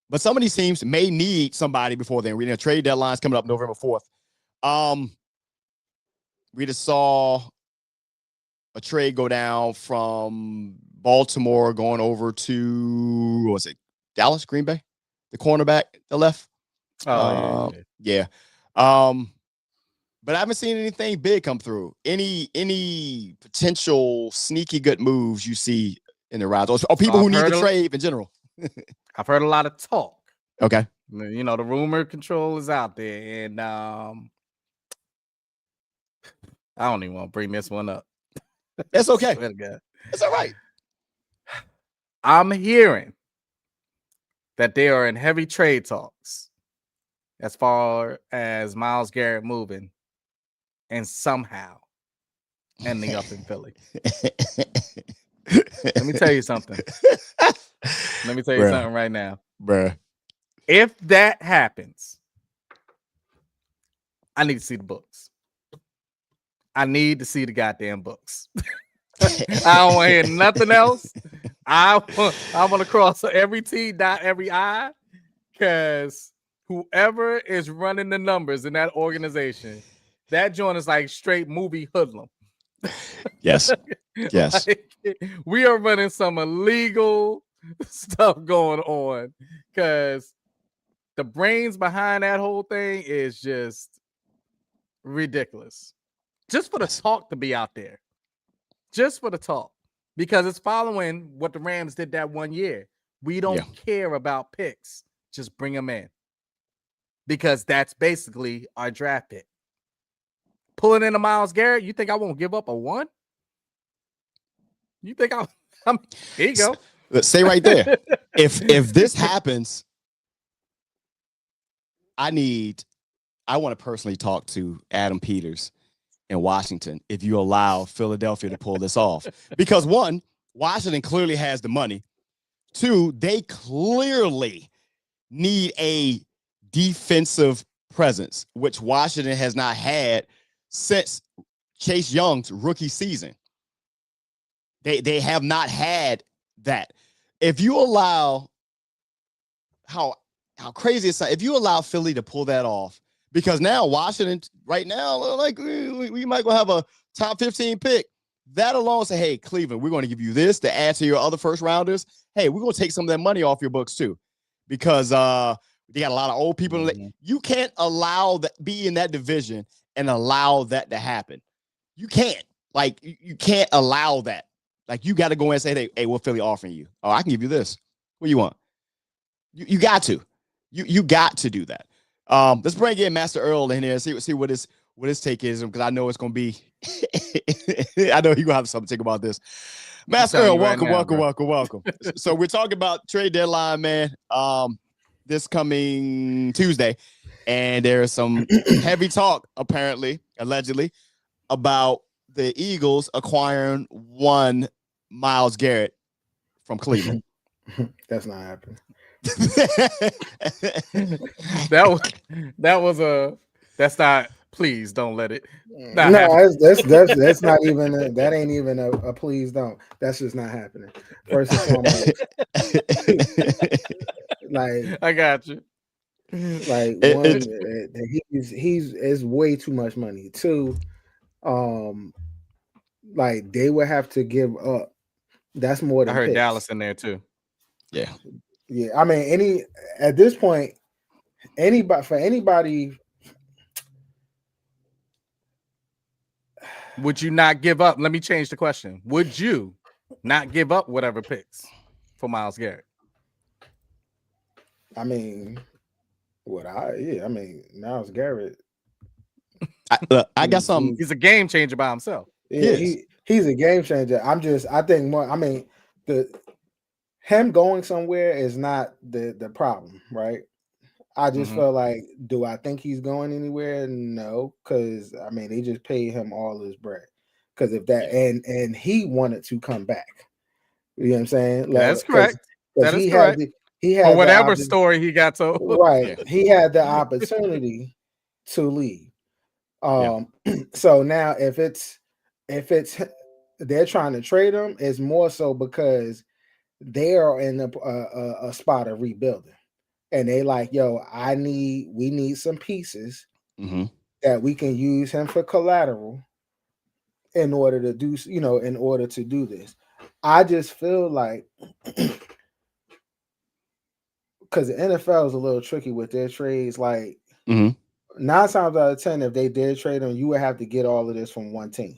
But some of these teams may need somebody before then. We trade deadline's coming up November 4th. We just saw a trade go down from Baltimore going over to, what was it, Dallas, Green Bay? The cornerback, the left. Yeah. But I haven't seen anything big come through. Any potential sneaky good moves you see in the rise, or people who need to trade in general? I've heard a lot of talk. Okay. The rumor control is out there, and I don't even want to bring this one up. It's okay. It's all right. I'm hearing that they are in heavy trade talks as far as Myles Garrett moving and somehow ending up in Philly. Let me tell you something. Let me tell you something right now. Bruh. If that happens, I need to see the books. I need to see the goddamn books. I don't want to hear nothing else. I want to cross every T, dot every I, because whoever is running the numbers in that organization, that joint is like straight movie hoodlum. Yes. Yes. We are running some illegal stuff going on, because the brains behind that whole thing is just ridiculous. Just for the talk to be out there. Just for the talk. Because it's following what the Rams did that one year. We don't care about picks. Just bring them in. Because that's basically our draft pick. Pulling in a Myles Garrett, you think I won't give up a 1? You think I'm here you go. Stay right there. If this happens, I want to personally talk to Adam Peters in Washington if you allow Philadelphia to pull this off. Because 1, Washington clearly has the money. 2, they clearly need a defensive presence, which Washington has not had since Chase Young's rookie season. They have not had that. If you allow how crazy it's, if you allow Philly to pull that off, because now Washington right now, like we might go have a top 15 pick. That alone say, hey, Cleveland, we're going to give you this to add to your other first rounders. Hey, we're going to take some of that money off your books too, because they got a lot of old people. Mm-hmm. You can't allow that, be in that division and allow that to happen. You can't. Like, you can't allow that. Like, you got to go in and say, hey, what Philly offering you? Oh, I can give you this. What do you want? You got to. You got to do that. Let's bring in Master Earl in here and see what his take is, because I know it's gonna be. I know you're gonna have something to think about this. Master Earl, welcome. So we're talking about trade deadline, man. This coming Tuesday, and there's some heavy talk, apparently, allegedly, about the Eagles acquiring one Myles Garrett from Cleveland. That's not happening. That's not. Please don't let it. No, that's not even. That ain't even a please don't. That's just not happening. First and foremost, like I got you. Like he's is way too much money. Two, like they would have to give up. That's more than I heard picks. Dallas in there too. Yeah. I mean, at this point, anybody. Would you not give up? Let me change the question. Would you not give up whatever picks for Myles Garrett? I mean, I mean, Myles Garrett. I got some. He's a game changer by himself. Yeah, he's a game changer. I think more. I mean, him going somewhere is not the problem, right? I just feel like, do I think he's going anywhere? No, because I mean they just paid him all his bread. Because if that and he wanted to come back, you know what I'm saying? Like, that's correct. That is correct. He had or whatever story he got told. Right. Yeah. He had the opportunity to leave. So now if it's they're trying to trade him, it's more so because they are in a spot of rebuilding. And they like, yo, we need some pieces that we can use him for collateral in order to do this. I just feel like because the NFL is a little tricky with their trades. Like 9 times out of 10, if they did trade him, you would have to get all of this from one team.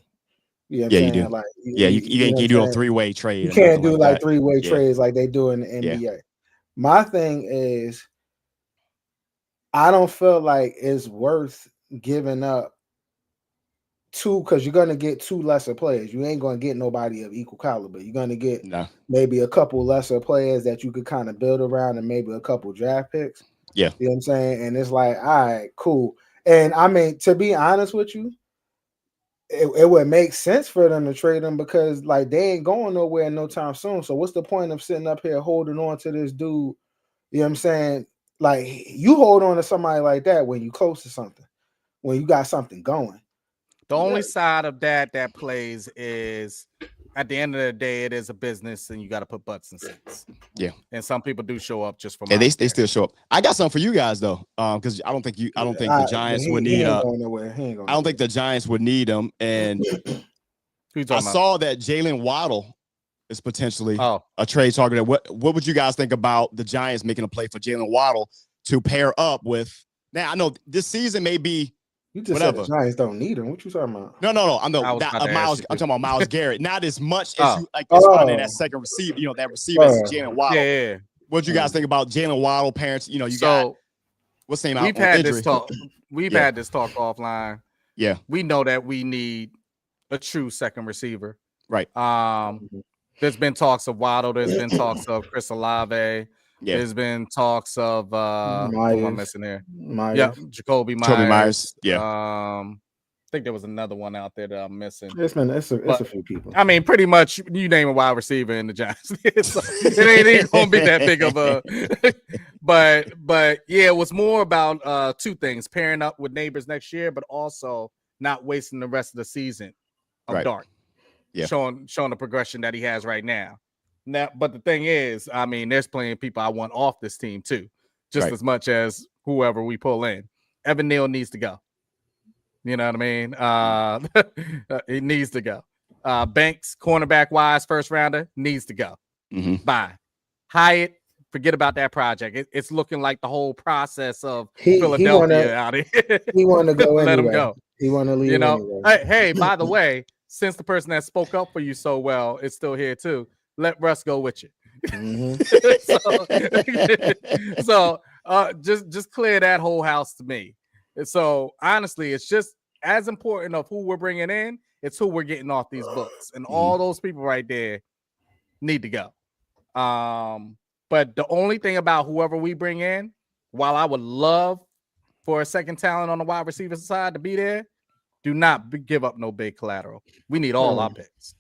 You know what I'm saying? You do. Like, you can't do a 3-way trade. You can't do like 3-way trades like they do in the NBA. Yeah. My thing is, I don't feel like it's worth giving up two, because you're going to get two lesser players. You ain't going to get nobody of equal caliber. You're going to get maybe a couple lesser players that you could kind of build around, and maybe a couple draft picks. Yeah. You know what I'm saying? And it's like, all right, cool. And I mean, to be honest with you, it would make sense for them to trade him, because like they ain't going nowhere no time soon. So what's the point of sitting up here holding on to this dude? You know what I'm saying? Like, you hold on to somebody like that when you close to something, when you got something going. The only side of that plays is, at the end of the day, it is a business, and you got to put butts in seats. Yeah, and some people do show up just for. And they still show up. I got something for you guys though, because I don't think the Giants would need. I don't think the Giants would need them. And I saw that Jalen Waddle is potentially a trade target. What would you guys think about the Giants making a play for Jalen Waddle to pair up with? Now I know this season may be. You just said the Giants don't need him. What you talking about? No. I'm talking about Myles Garrett. Not as much as you like just running that second receiver. You know, that receiver is Jalen Waddle. Yeah. What do you guys think about Jalen Waddle? Parents, you got what's the name? We've had this talk. We've had this talk offline. Yeah, we know that we need a true second receiver. Right. There's been talks of Waddle. There's been talks of Chris Olave. Yeah. There's been talks of who am I missing there? Yeah, Jacoby Myers. Yeah. I think there was another one out there that I'm missing. It's a few people. I mean, pretty much you name a wide receiver in the Giants. It ain't even gonna be that big of a but yeah, it was more about two things: pairing up with neighbors next year, but also not wasting the rest of the season of Dart. Yeah. Showing the progression that he has right now. Now, but the thing is, I mean, there's plenty of people I want off this team too, just as much as whoever we pull in. Evan Neal needs to go. You know what I mean? He needs to go. Banks, cornerback wise, first rounder, needs to go. Bye. Hyatt, forget about that project. It's looking like the whole process of Philadelphia out of here. He want to go Let anyway. him go. He want to leave anyway. Hey, by the way, since the person that spoke up for you so well is still here too, let Russ go with you. So just clear that whole house to me. And so honestly, it's just as important of who we're bringing in. It's who we're getting off these books, and all those people right there need to go. But the only thing about whoever we bring in, while I would love for a second talent on the wide receiver side to be there, do not give up no big collateral. We need all our picks.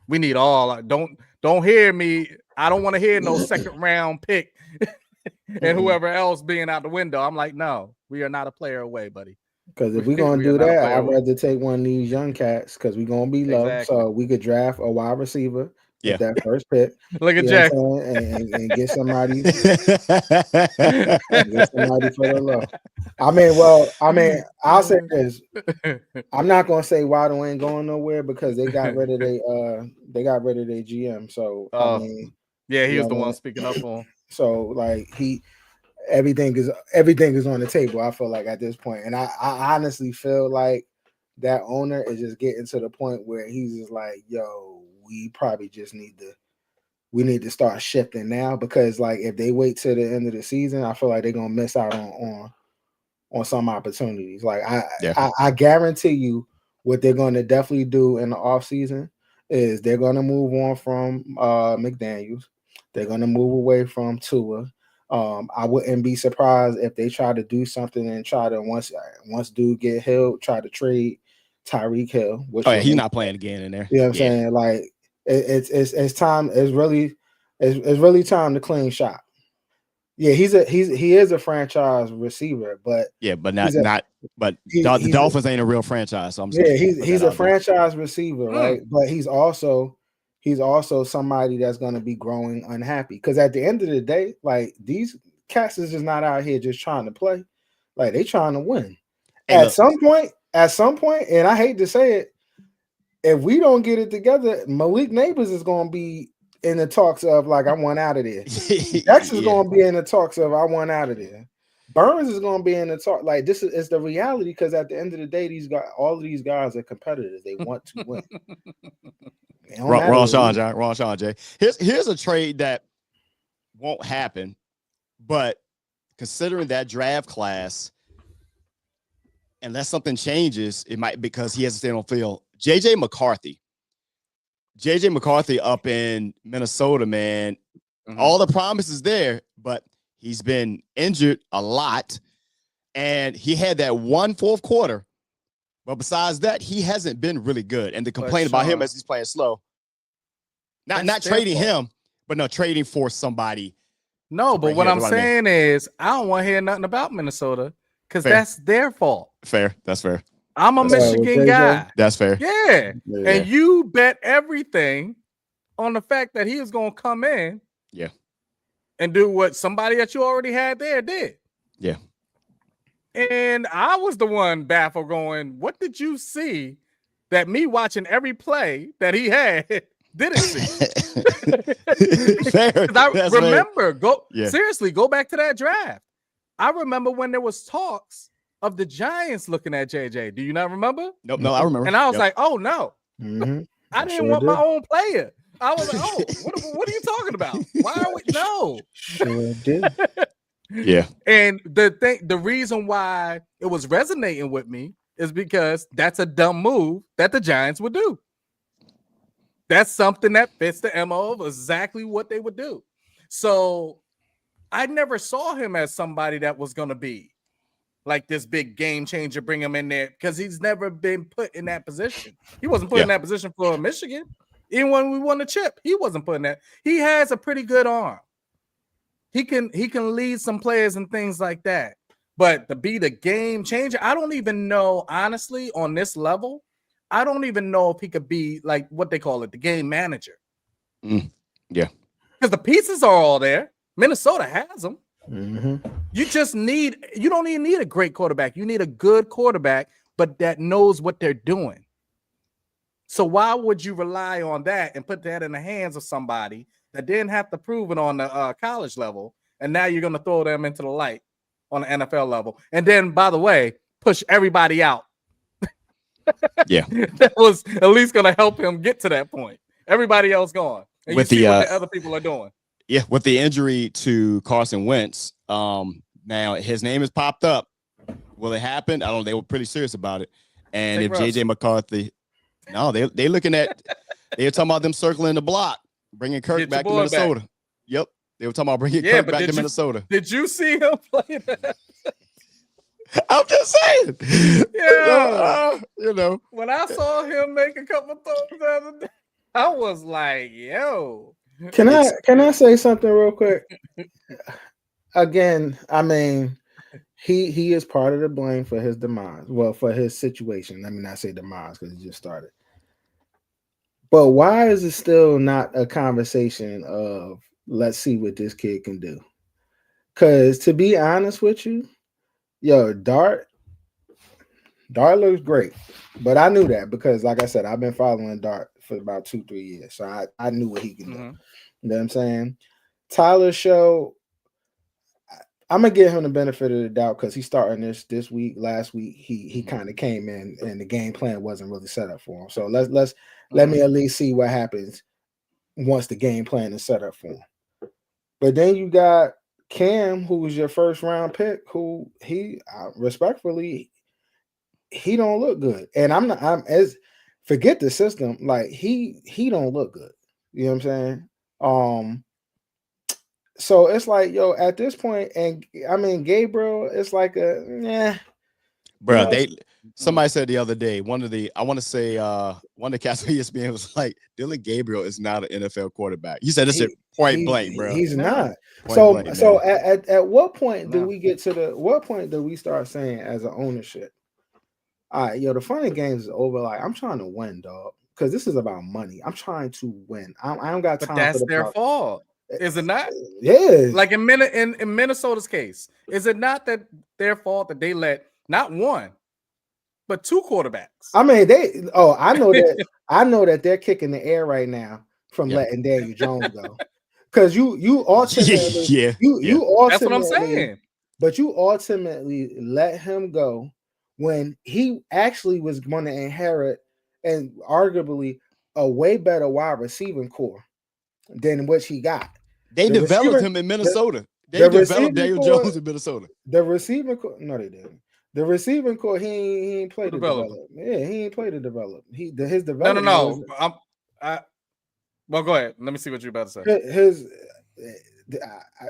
We need all. Don't hear me. I don't want to hear no second round pick and whoever else being out the window. I'm like, no, we are not a player away, buddy. Because if we're gonna do that, I'd rather take one of these young cats because we're gonna be low. Exactly. So we could draft a wide receiver with that first pick. Look at Jay and get somebody. Get somebody for the low. I'll say this. I'm not gonna say Waddle ain't going nowhere because they got rid of their GM. So he was the one speaking up for him. So like everything is on the table. I feel like at this point, and I honestly feel like that owner is just getting to the point where he's just like, yo, we probably just need to start shifting now, because like if they wait till the end of the season, I feel like they're gonna miss out on some opportunities. Like I guarantee you what they're gonna definitely do in the offseason is they're gonna move on from McDaniels. They're gonna move away from Tua. I wouldn't be surprised if they try to do something and try to once dude get healed, try to trade Tyreek Hill. He's not playing again in there. You know what I'm saying? Like it's time. It's really time to clean shop. Yeah, he is a franchise receiver, but the Dolphins ain't a real franchise. So he's a franchise receiver, right? But he's also somebody that's going to be growing unhappy, because at the end of the day, like these cats is just not out here just trying to play, like they trying to win. At some point, and I hate to say it, if we don't get it together, Malik Neighbors is going to be in the talks of like I want out of there. Dex is going to be in the talks of I want out of there. Burns is going to be in the talk. Like this is the reality, because at the end of the day, all of these guys are competitors. They want to win. Wrong, Sean Jay. Here's a trade that won't happen, but considering that draft class, unless something changes, it might, because he has to stay on field. JJ McCarthy up in Minnesota, man. All the promises there, but he's been injured a lot, and he had that one fourth quarter. But besides that, he hasn't been really good. And the complaint about him as he's playing slow. Not trading him, but no, trading for somebody. No, but what I'm saying is I don't want to hear nothing about Minnesota, because that's their fault. Fair. That's fair. I'm a Michigan guy. That's fair. Yeah. And you bet everything on the fact that he is going to come in and do what somebody that you already had there did. Yeah. And I was the one baffled going, what did you see that me watching every play that he had didn't see? I remember, seriously, go back to that draft. I remember when there was talks of the Giants looking at JJ. Do you not remember? Nope, no, I remember. And I was like, oh, no. I didn't want my own player. I was like, oh, what are you talking about? Why are we? No. Sure did. Yeah. And the reason why it was resonating with me is because that's a dumb move that the Giants would do. That's something that fits the MO of exactly what they would do. So I never saw him as somebody that was going to be like this big game changer, bring him in there, because he's never been put in that position. He wasn't put in that position for Michigan. Even when we won the chip, he wasn't put in that. He has a pretty good arm. He can lead some players and things like that. But to be the game changer, I don't even know, honestly, on this level, I don't even know if he could be like what they call it, the game manager. Yeah. Because the pieces are all there. Minnesota has them. You don't even need a great quarterback. You need a good quarterback, but that knows what they're doing. So why would you rely on that and put that in the hands of somebody that didn't have to prove it on the college level, and now you're going to throw them into the light on the NFL level, and then, by the way, push everybody out? Yeah, that was at least going to help him get to that point. Everybody else gone, and with you see what the other people are doing. Yeah, with the injury to Carson Wentz, now his name has popped up. Will it happen? I don't know. They were pretty serious about it. And Take if Russ. JJ McCarthy, no, they're looking at, they're talking about them circling the block, bringing Kirk back to Minnesota. Back. Yep, they were talking about bringing Kirk back to Minnesota. Did you see him play that? I'm just saying. Yeah, you know, when I saw him make a couple throws the other day, I was like, "Yo." Can I say something real quick? Again, I mean, he is part of the blame for his demise. Well, for his situation. Let me not say demise because he just started. But why is it still not a conversation of let's see what this kid can do? Because to be honest with you, yo, Dart looks great. But I knew that because, like I said, I've been following Dart for about 2-3 years. So I knew what he can do. You know what I'm saying? Tyler's show, I'm going to give him the benefit of the doubt because he's starting this week. Last week, he kind of came in and the game plan wasn't really set up for him. So let me at least see what happens once the game plan is set up for him. But then you got Cam, who was your first round pick, who he respectfully, he don't look good. And forget the system, like he don't look good. You know what I'm saying? So it's like, yo, at this point, and I mean Gabriel, it's like bro. Somebody said the other day, one of the cats on ESPN was like, Dylan Gabriel is not an NFL quarterback. He said this point blank, bro. He's not. Point blank, so at what point do we get to what point do we start saying as an ownership, all right, yo, the fun of games is over. Like, I'm trying to win, dog, because this is about money. I'm trying to win. I don't got time. But that's their fault, is it not? Yeah. Like in Minnesota's case, is it not that their fault that they let not one, but two quarterbacks? I mean, I know that they're kicking the air right now from letting Daniel Jones go. Because you ultimately, you ultimately, that's what I'm saying. But you ultimately let him go when he actually was going to inherit and arguably a way better wide receiving core than what he got. They developed him in Minnesota. They developed Daniel Jones in Minnesota. The receiving core, no, they didn't. The receiving core, he ain't played the development. Yeah, he ain't played the development. His development. No. Well, go ahead. Let me see what you're about to say.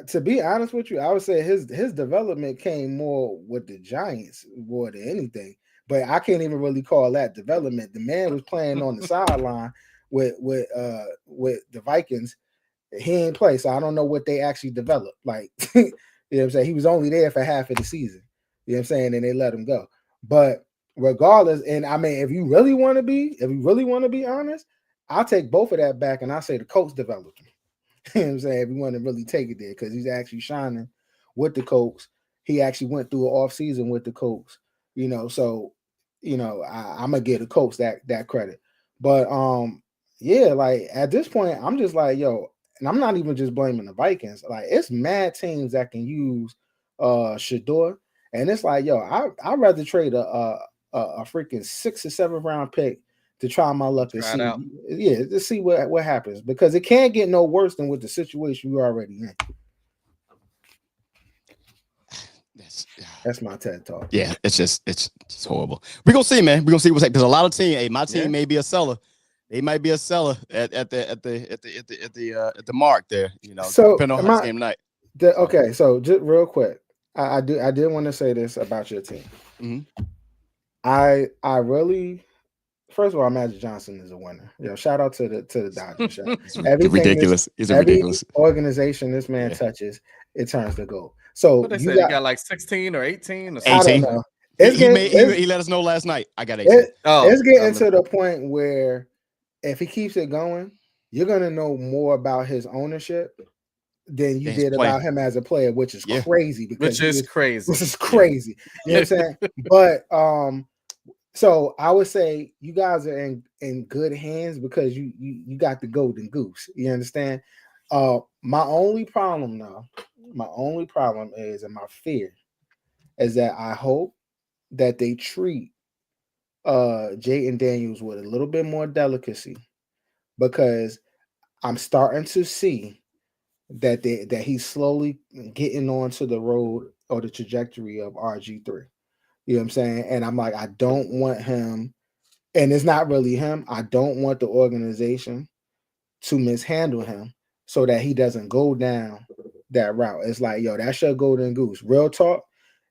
To be honest with you, I would say his development came more with the Giants more than anything. But I can't even really call that development. The man was playing on the sideline with the Vikings. He ain't play, so I don't know what they actually developed. Like, you know what I'm saying? He was only there for half of the season. You know what I'm saying? And they let him go. But regardless, and I mean, if you really want to be honest, I'll take both of that back and I'll say the coach developed him. You know what I'm saying? If you want to really take it there, because he's actually shining with the Colts. He actually went through an off season with the Colts, you know. So, you know, I'm gonna give the Colts that credit. But yeah, like at this point, I'm just like, yo, and I'm not even just blaming the Vikings. Like, it's mad teams that can use Shador, and it's like, yo, I'd rather trade a freaking 6th or 7th round pick to try my luck and see, to see what happens, because it can't get no worse than with the situation you're already in. That's my TED talk. Yeah, it's horrible. We're gonna see, man. We're gonna see what's happening, because a lot of teams, my team may be a seller. They might be a seller at the mark there, you know. So depending on how this game night. Okay, so just real quick, I did want to say this about your team. Mm-hmm. I really. First of all, Magic Johnson is a winner. Yo, shout out to the Dodgers. Ridiculous. Every organization this man touches, it turns to gold. So what they say, you got like 16 or 18 or something. I don't know. He let us know last night. I got 18. It's getting to the point where if he keeps it going, you're gonna know more about his ownership than you did about him as a player, which is crazy. Which is crazy. This is crazy. You know what I'm saying? But So I would say you guys are in good hands because you got the golden goose. You understand? My only problem is, and my fear is that I hope that they treat Jayden Daniels with a little bit more delicacy, because I'm starting to see that he's slowly getting onto the road or the trajectory of RG3. You know what I'm saying? And I'm like, I don't want him, and it's not really him. I don't want the organization to mishandle him so that he doesn't go down that route. It's like, yo, that's your golden goose. Real talk.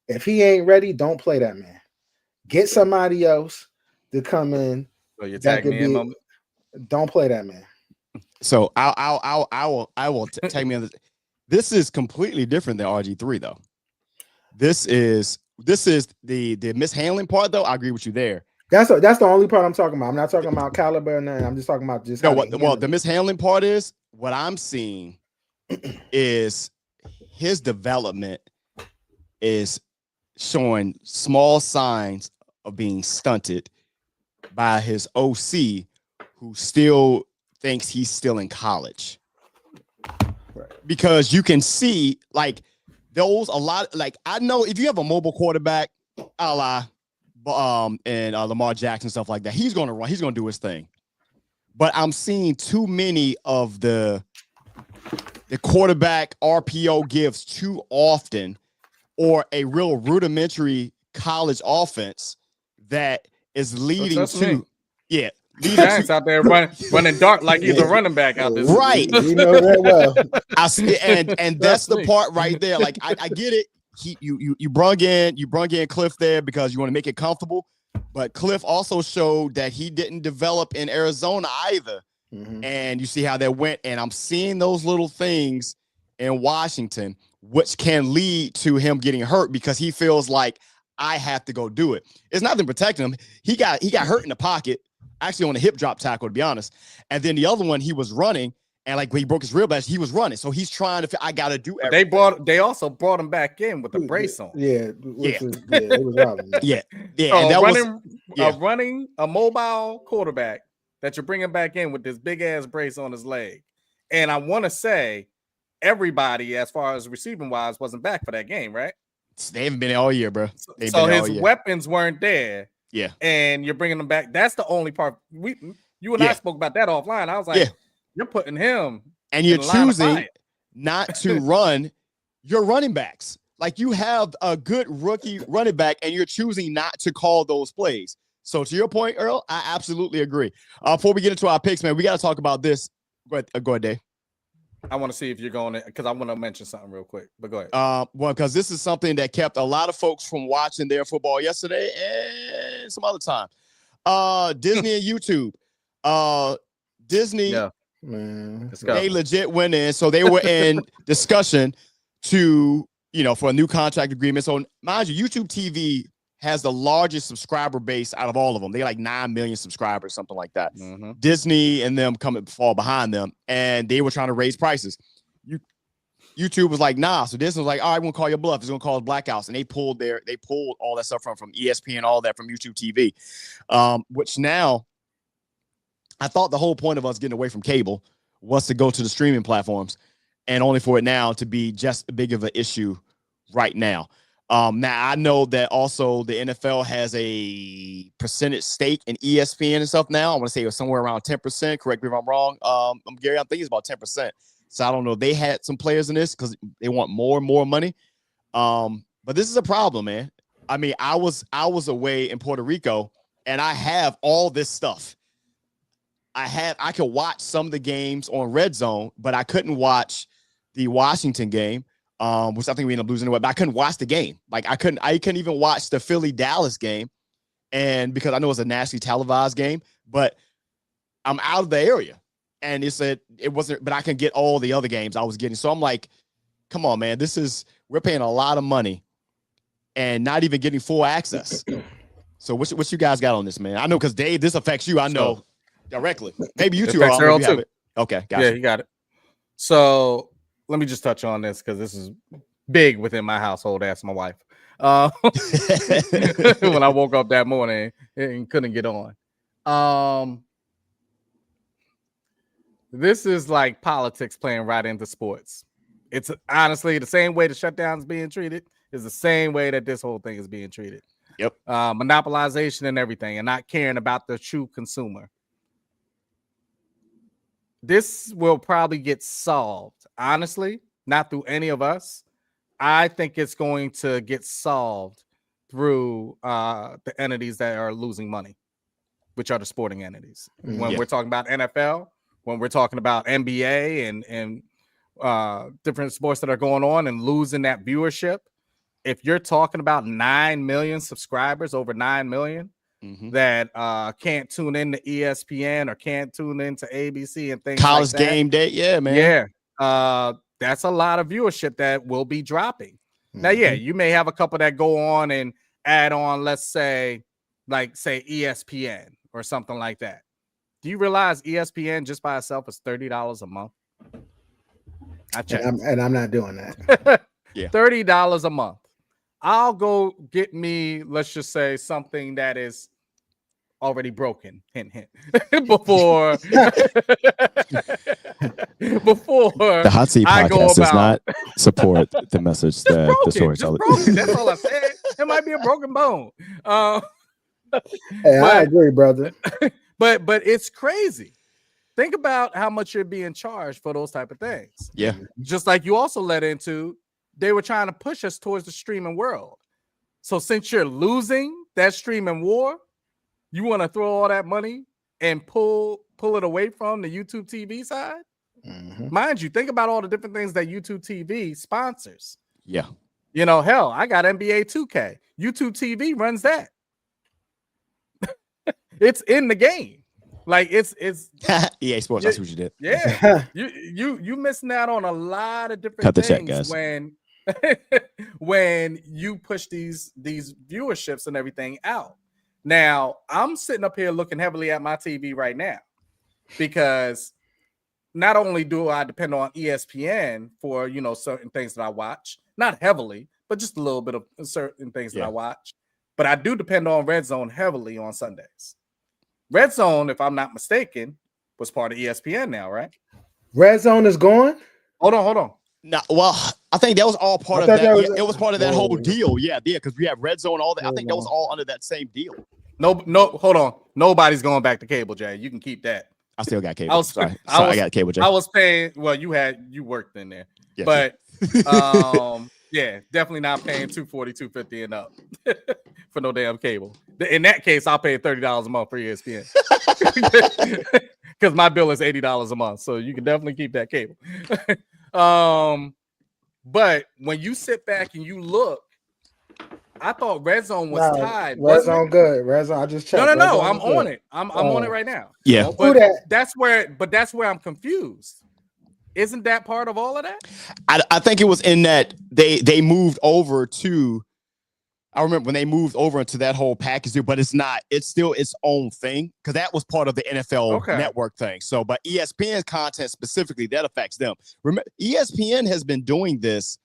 If he ain't ready, don't play that man. Get somebody else to come in. So you tag me in moment. Don't play that man. So I will take me on this. This is completely different than RG3 though. This is the mishandling part though. I agree with you there. That's the only part I'm talking about. I'm not talking about caliber or nothing. I'm just talking about just the mishandling part is what I'm seeing is his development is showing small signs of being stunted by his OC, who still thinks he's still in college. Right. Because you can see like those a lot. Like I know if you have a mobile quarterback, a la and Lamar Jackson, stuff like that, he's gonna run. He's gonna do his thing. But I'm seeing too many of the quarterback RPO gives too often, or a real rudimentary college offense that is leading to Giants out there running dark like he's a running back out there. Right. You know that well. I see, and that's the part right there. Like I get it. You brung in Cliff there because you want to make it comfortable, but Cliff also showed that he didn't develop in Arizona either. Mm-hmm. And you see how that went. And I'm seeing those little things in Washington, which can lead to him getting hurt because he feels like I have to go do it. It's nothing protecting him. He got hurt in the pocket, actually on a hip drop tackle, to be honest. And then the other one, he was running, and like when he broke his rib, he was running. So he's trying to. I got to do everything. They also brought him back in with the brace on. Yeah, it was wrong. Yeah. So and that running a mobile quarterback that you're bringing back in with this big ass brace on his leg. And I want to say everybody, as far as receiving wise, wasn't back for that game, right? They haven't been there all year, bro. So his weapons weren't there. Yeah. And you're bringing them back. That's the only part. You and I spoke about that offline. I was like, you're putting him. And you're choosing not to run your running backs. Like you have a good rookie running back and you're choosing not to call those plays. So to your point, Earl, I absolutely agree. Before we get into our picks, man, we got to talk about this. Go ahead, Dave. I want to see if you're going to, because I want to mention something real quick, but go ahead. Well, because this is something that kept a lot of folks from watching their football yesterday and some other time. Disney and YouTube. Disney, they legit went in. So they were in discussion to, for a new contract agreement. So mind you, YouTube TV has the largest subscriber base out of all of them. They like 9 million subscribers, something like that. Mm-hmm. Disney and them fall behind them, and they were trying to raise prices. YouTube was like, nah. So Disney was like, all right, we're gonna call your bluff. It's gonna call it blackouts, and they pulled all that stuff from ESPN, all that from YouTube TV, which now I thought the whole point of us getting away from cable was to go to the streaming platforms, and only for it now to be just as big of an issue right now. Now I know that also the NFL has a percentage stake in ESPN and stuff now. I want to say it was somewhere around 10%. Correct me if I'm wrong. Gary, I think it's about 10%. So I don't know. They had some players in this because they want more and more money. But this is a problem, man. I mean, I was away in Puerto Rico and I have all this stuff. I could watch some of the games on Red Zone, but I couldn't watch the Washington game. Which I think we ended up losing anyway, but I couldn't watch the game. Like I couldn't even watch the Philly-Dallas game. And because I know it's a nationally televised game, but I'm out of the area. And it said it wasn't, but I can get all the other games I was getting. So I'm like, come on, man, we're paying a lot of money and not even getting full access. So what you guys got on this, man? I know because Dave, this affects you, I know directly. Maybe you two Earl too. Okay, gotcha. Yeah, you got it. So let me just touch on this because this is big within my household. Ask my wife. When I woke up that morning and couldn't get on. This is like politics playing right into sports. It's honestly the same way the shutdown is being treated is the same way that this whole thing is being treated. Yep. Monopolization and everything, and not caring about the true consumer. This will probably get solved, honestly, not through any of us. I think it's going to get solved through the entities that are losing money, which are the sporting entities. When we're talking about NFL, when we're talking about NBA and different sports that are going on and losing that viewership, if you're talking about 9 million subscribers, over 9 million, that can't tune in to ESPN or can't tune into ABC and things College like that. game day, yeah, man. Yeah, that's a lot of viewership that will be dropping. Now, yeah, you may have a couple that go on and add on, let's say, ESPN or something like that. Do you realize ESPN just by itself is $30 a month? I checked. And I'm not doing that. Yeah, $30 a month. I'll go get me, let's just say, something that is already broken. Hint, hint. Before The Hot Seat Podcast does not support the message that the storyteller. Broken. That's all I said. It might be a broken bone. Hey, I agree, brother. But it's crazy. Think about how much you're being charged for those type of things. Yeah. Just like you also led into, they were trying to push us towards the streaming world. So since you're losing that streaming war, you want to throw all that money and pull it away from the YouTube TV side? Mind you, think about all the different things that YouTube TV sponsors. Yeah. You know, hell, I got NBA 2K. YouTube TV runs that. It's in the game. Like it's EA Sports. That's what you did. Yeah. you missing out on a lot of different Cut the things check, guys. when you push these viewerships and everything out. Now, I'm sitting up here looking heavily at my TV right now because not only do I depend on ESPN for, certain things that I watch, not heavily, but just a little bit of certain things that I watch, but I do depend on Red Zone heavily on Sundays. Red Zone, if I'm not mistaken, was part of ESPN now, right? Red Zone is gone? Hold on. No, well, I think that was all part of that. It was part of that whole deal. Yeah, because we have Red Zone, all that. I think that was all under that same deal. No, hold on. Nobody's going back to cable, Jay. You can keep that. I still got cable. I got cable, Jay. I was paying. Well, you worked in there, but yeah, definitely not paying $240, $250 and up for no damn cable. In that case, I'll pay $30 a month for ESPN because my bill is $80 a month. So you can definitely keep that cable. But when you sit back and you look, I thought Red Zone was tied. Red Zone good. Red Zone, I just checked. No. I'm on it. I'm on it right now. Yeah. But that's where I'm confused. Isn't that part of all of that? I think it was in that they moved over to. I remember when they moved over into that whole package deal, but it's not. It's still its own thing because that was part of the NFL network thing. So, but ESPN's content specifically that affects them. Remember, ESPN has been doing this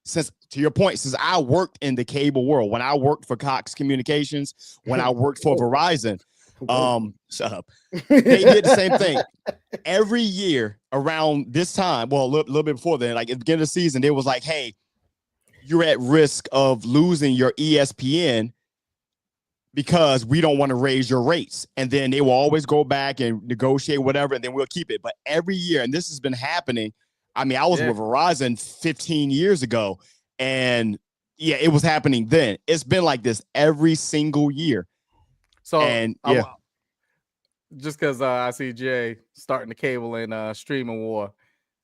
since, to your point, since I worked in the cable world. When I worked for Cox Communications, when I worked for Verizon, shut up. They did the same thing every year around this time. Well, a little bit before then, like at the beginning of the season, they was like, "Hey, you're at risk of losing your ESPN because we don't want to raise your rates." And then they will always go back and negotiate whatever, and then we'll keep it. But every year, and this has been happening. I mean, I was with Verizon 15 years ago, and yeah, it was happening then. It's been like this every single year. So, and just because I see Jay starting the cable and streaming war,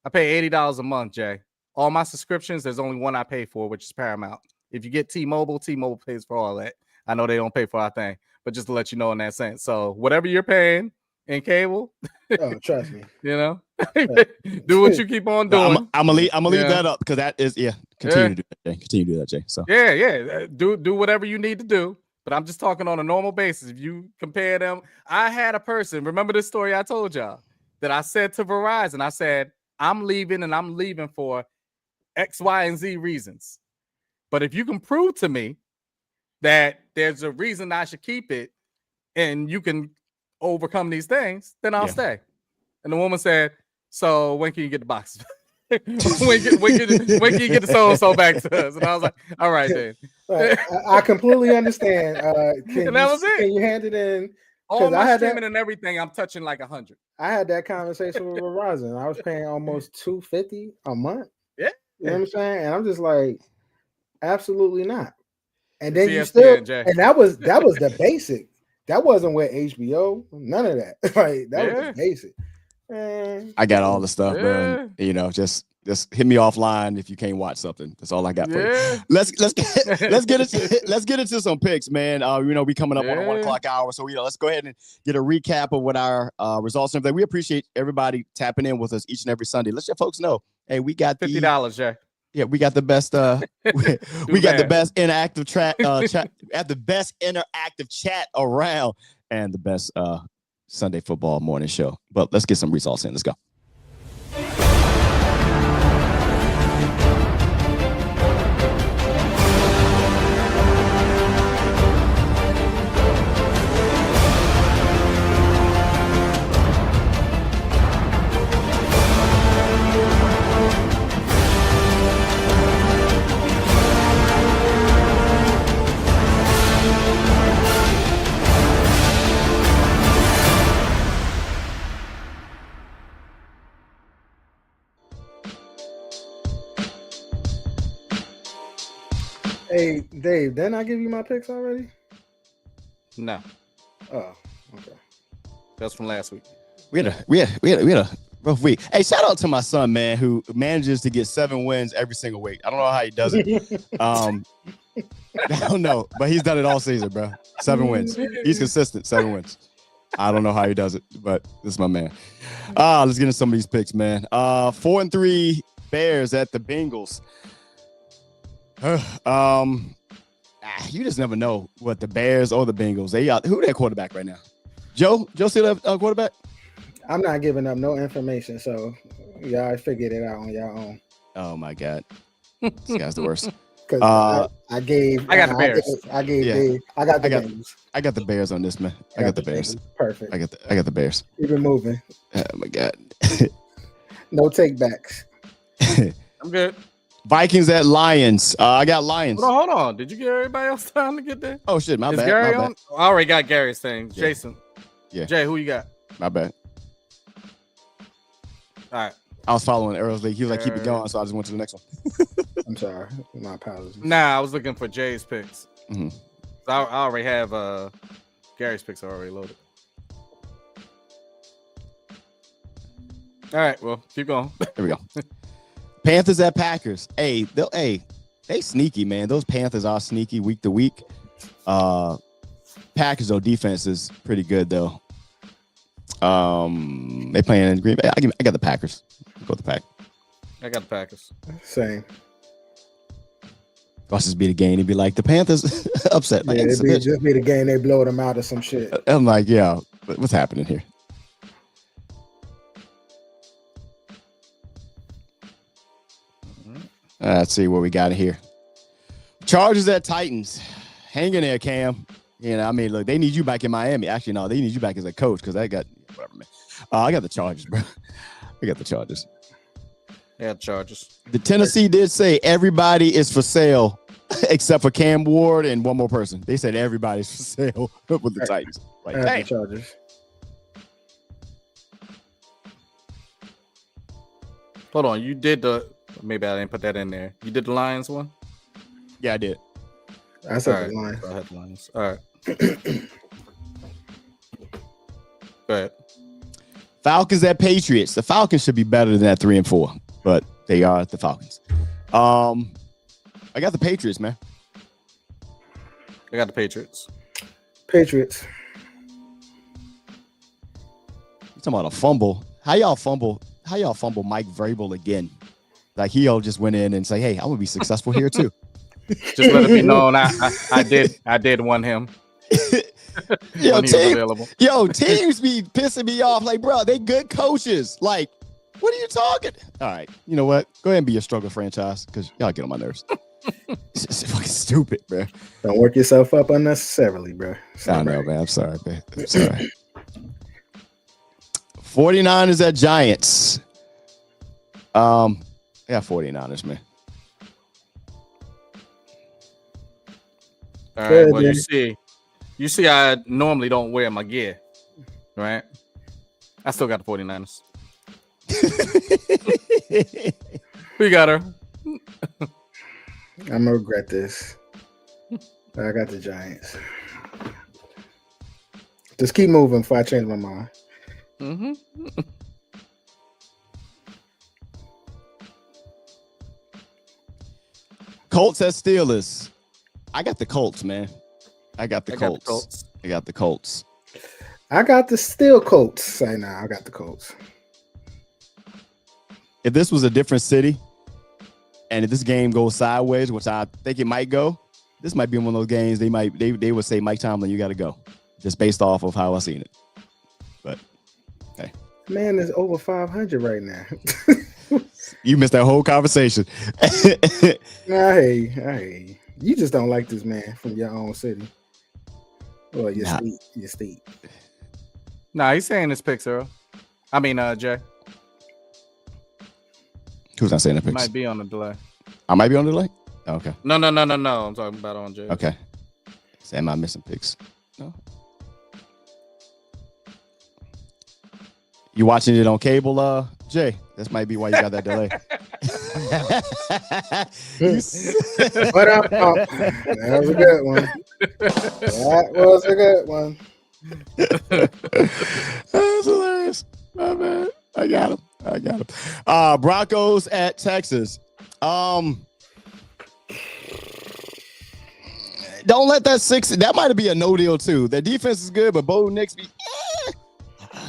I pay $80 a month, Jay. All my subscriptions, there's only one I pay for, which is Paramount. If you get T-Mobile pays for all that. I know they don't pay for our thing, but just to let you know in that sense. So whatever you're paying in cable, trust me, do what you keep on doing. I'm gonna leave that up because that is continue to do that, Jay. Continue to do that, Jay. So do whatever you need to do. But I'm just talking on a normal basis. If you compare them, I had a person. Remember this story I told y'all that I said to Verizon. I said I'm leaving, and I'm leaving for X, Y, and Z reasons. But if you can prove to me that there's a reason I should keep it and you can overcome these things, then I'll stay. And the woman said, so when can you get the box? when can you get the so-and-so back to us? And I was like, all right, then. I completely understand. And that was it. Can you hand it in? All my streaming and everything, I'm touching like 100. I had that conversation with Verizon. I was paying almost $250 a month. Yeah. You know what I'm saying? And I'm just like, absolutely not. And then you still, and that was the basic. That wasn't with HBO, none of that. Like that was the basic. Man. I got all the stuff, bro. You know, just hit me offline if you can't watch something. That's all I got for you. Let's get into some picks, man. You know, we coming up on the 1 o'clock hour, so let's go ahead and get a recap of what our results and everything. We appreciate everybody tapping in with us each and every Sunday. Let's let folks know, hey, we got $50, Jay. Yeah, we got the best. We got the best interactive chat. At the best interactive chat around, and the best Sunday football morning show. But let's get some results in. Let's go. Hey, Dave, didn't I give you my picks already? No. Oh, okay. That's from last week. We had a rough week. Hey, shout out to my son, man, who manages to get 7 wins every single week. I don't know how he does it. I don't know, but he's done it all season, bro. 7 wins. He's consistent. 7 wins. I don't know how he does it, but this is my man. Let's get into some of these picks, man. 4-3 Bears at the Bengals. You just never know what the Bears or the Bengals. Who their quarterback right now? Joe still have a quarterback? I'm not giving up no information, so y'all figured it out on your own. Oh my God, this guy's the worst. Because I got the Bears. I got the Bears on this, man. I got the Bears. Perfect. I got the Bears. Keep it moving. Oh my God. No takebacks. I'm good. Vikings at Lions. I got Lions. Hold on. Did you give everybody else time to get there? Oh shit, my Is bad. Gary my on? bad. I already got Gary's thing. Yeah. Jason. Yeah. Jay, who you got? My bad. All right. I was following Earl's league. He was like, keep it going, so I just went to the next one. I'm sorry. My apologies. Nah, I was looking for Jay's picks. Mm-hmm. So I already have Gary's picks are already loaded. All right, well, keep going. Here we go. Panthers at Packers. Hey, they sneaky, man. Those Panthers are sneaky week to week. Packers, though, defense is pretty good, though. They playing in Green Bay. I got the Packers. Go with the Pack. I got the Packers. Same. Watch this be the game. He'd be like, the Panthers upset. Like, yeah, it'd just be the game. They blow them out or some shit. I'm like, yeah, what's happening here? Let's see what we got in here. Chargers at Titans. Hang in there, Cam. You know, I mean, look, they need you back in Miami. Actually, no, they need you back as a coach because I got whatever, man. I got the Chargers, bro. I got the Chargers. Yeah, Chargers. The Tennessee did say everybody is for sale except for Cam Ward and one more person. They said everybody's for sale with the Titans. Like, the Chargers. Hold on, you did maybe I didn't put that in there. You did the Lions one? Yeah, I did. I said the Lions. I had the Lions. All right. Go ahead. Falcons at Patriots. The Falcons should be better than that 3-4, but they are the Falcons. I got the Patriots, man. I got the Patriots. Patriots. You talking about a fumble? How y'all fumble Mike Vrabel again? Like he'll just went in and say, "Hey, I'm gonna be successful here too." Just let it be known, I did want him. Teams be pissing me off. Like, bro, they good coaches. Like, What are you talking? All right. You know what? Go ahead and be a struggle franchise because y'all get on my nerves. It's fucking stupid, bro. Don't work yourself up unnecessarily, bro. I know, man. I'm sorry, man. I'm sorry. 49ers at Giants. I got 49ers, man. All right. Well, you see, I normally don't wear my gear, right? I still got the 49ers. We got her. I'm gonna regret this. I got the Giants. Just keep moving before I change my mind. Mm-hmm. Colts at Steelers. I got the Colts, man. I got the Colts. I got the Steel Colts. Say now, I got the Colts. If this was a different city, and if this game goes sideways, which I think it might go, this might be one of those games they would say, Mike Tomlin, you got to go, just based off of how I seen it. But hey, man, is over 500 right now. You missed that whole conversation. Hey, you just don't like this man from your own city. Or your state. Nah, he's saying his picks, Earl. I mean, Jay. Who's not saying the picks? Might be on the delay. I might be on the delay? Oh, okay. No. I'm talking about on Jay. Okay. So am I missing picks? No. You watching it on cable, Jay? This might be why you got that delay. But that was a good one. That was a good one. That's hilarious. My man. I got him. Broncos at Texas. Don't let that six. That might be a no deal too. Their defense is good, but Bo Nix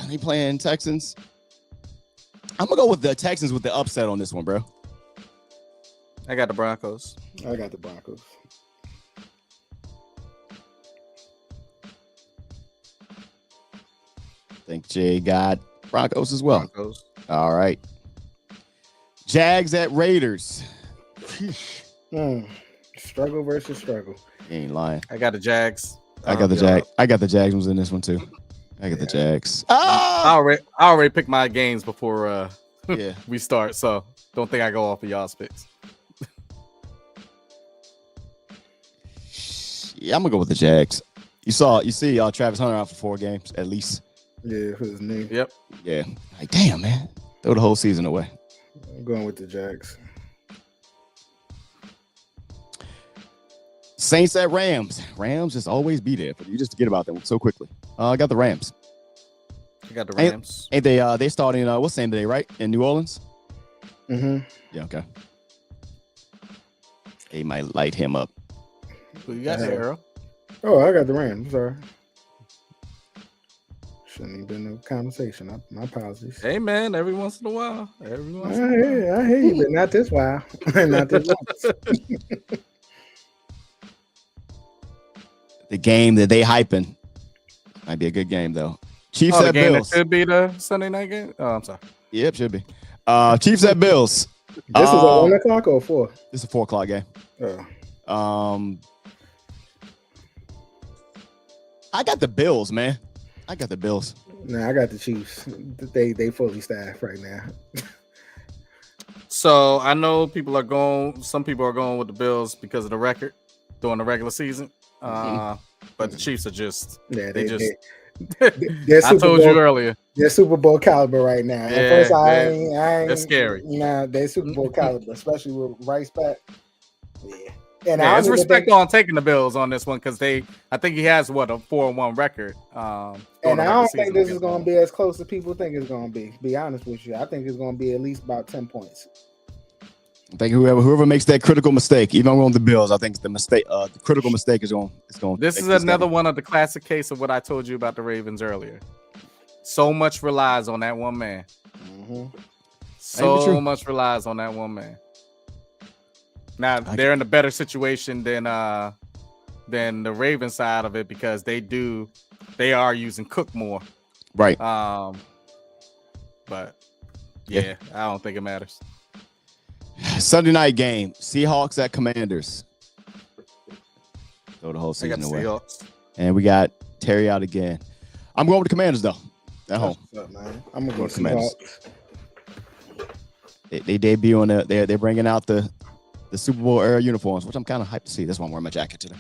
they playing Texans. I'm gonna go with the Texans with the upset on this one, bro. I got the Broncos. I got the Broncos. I think Jay got Broncos as well. Broncos. All right. Jags at Raiders. Struggle versus struggle. You ain't lying. I got the Jags. I got the Jags was in this one too. I got the Jags. I already picked my games before yeah we start, so don't think I go off of y'all's picks. Yeah, I'm gonna go with the Jags. You see Travis Hunter out for 4 games at least. Yeah, for his knee. Yep. Yeah. Like, damn, man. Throw the whole season away. I'm going with the Jags. Saints at Rams. Rams just always be there, but you just forget about them so quickly. I got the Rams. I got the Rams. Ain't they starting what's the name today, right? In New Orleans? Mm-hmm. Yeah, okay. They might light him up. Who you got there, Earl? Oh, I got the Rams. I'm sorry. Shouldn't even been no conversation. My apologies. Hey, man, every once in a while. I hear you, but not this while. Not this once. The game that they hyping might be a good game though. Chiefs at Bills. That could be the Sunday night game. Oh, I'm sorry. Yep, should be. Chiefs at Bills. This is at 1 o'clock or 4? This is a 4 o'clock game. Oh. I got the Bills, man. I got the Bills. Nah, I got the Chiefs. They fully staffed right now. So I know some people are going with the Bills because of the record during the regular season. But the Chiefs are just they're I told you earlier. They're Super Bowl caliber right now. Yeah, at first I ain't they're scary. Nah, they're Super Bowl caliber, especially with Rice back. Yeah. And it's respect on taking the Bills on this one because I think he has a 4-1 record. And I don't think this is going to be as close as people think it's going to be. Be honest with you, I think it's going to be at least about 10 points. I think whoever makes that critical mistake, even on the Bills, I think the critical mistake is going. This is another one of the classic case of what I told you about the Ravens earlier. So much relies on that one man. Mm-hmm. So much relies on that one man. Now they're in a better situation than the Ravens side of it because they are using Cook more. Right. But Yeah, I don't think it matters. Sunday night game, Seahawks at Commanders. Throw the whole season away. Seahawks. And we got Terry out again. I'm going with the Commanders, though, at home. What's up, man? I'm going to go Commanders. They debut on they're bringing out the Super Bowl era uniforms, which I'm kind of hyped to see. That's why I'm wearing my jacket today.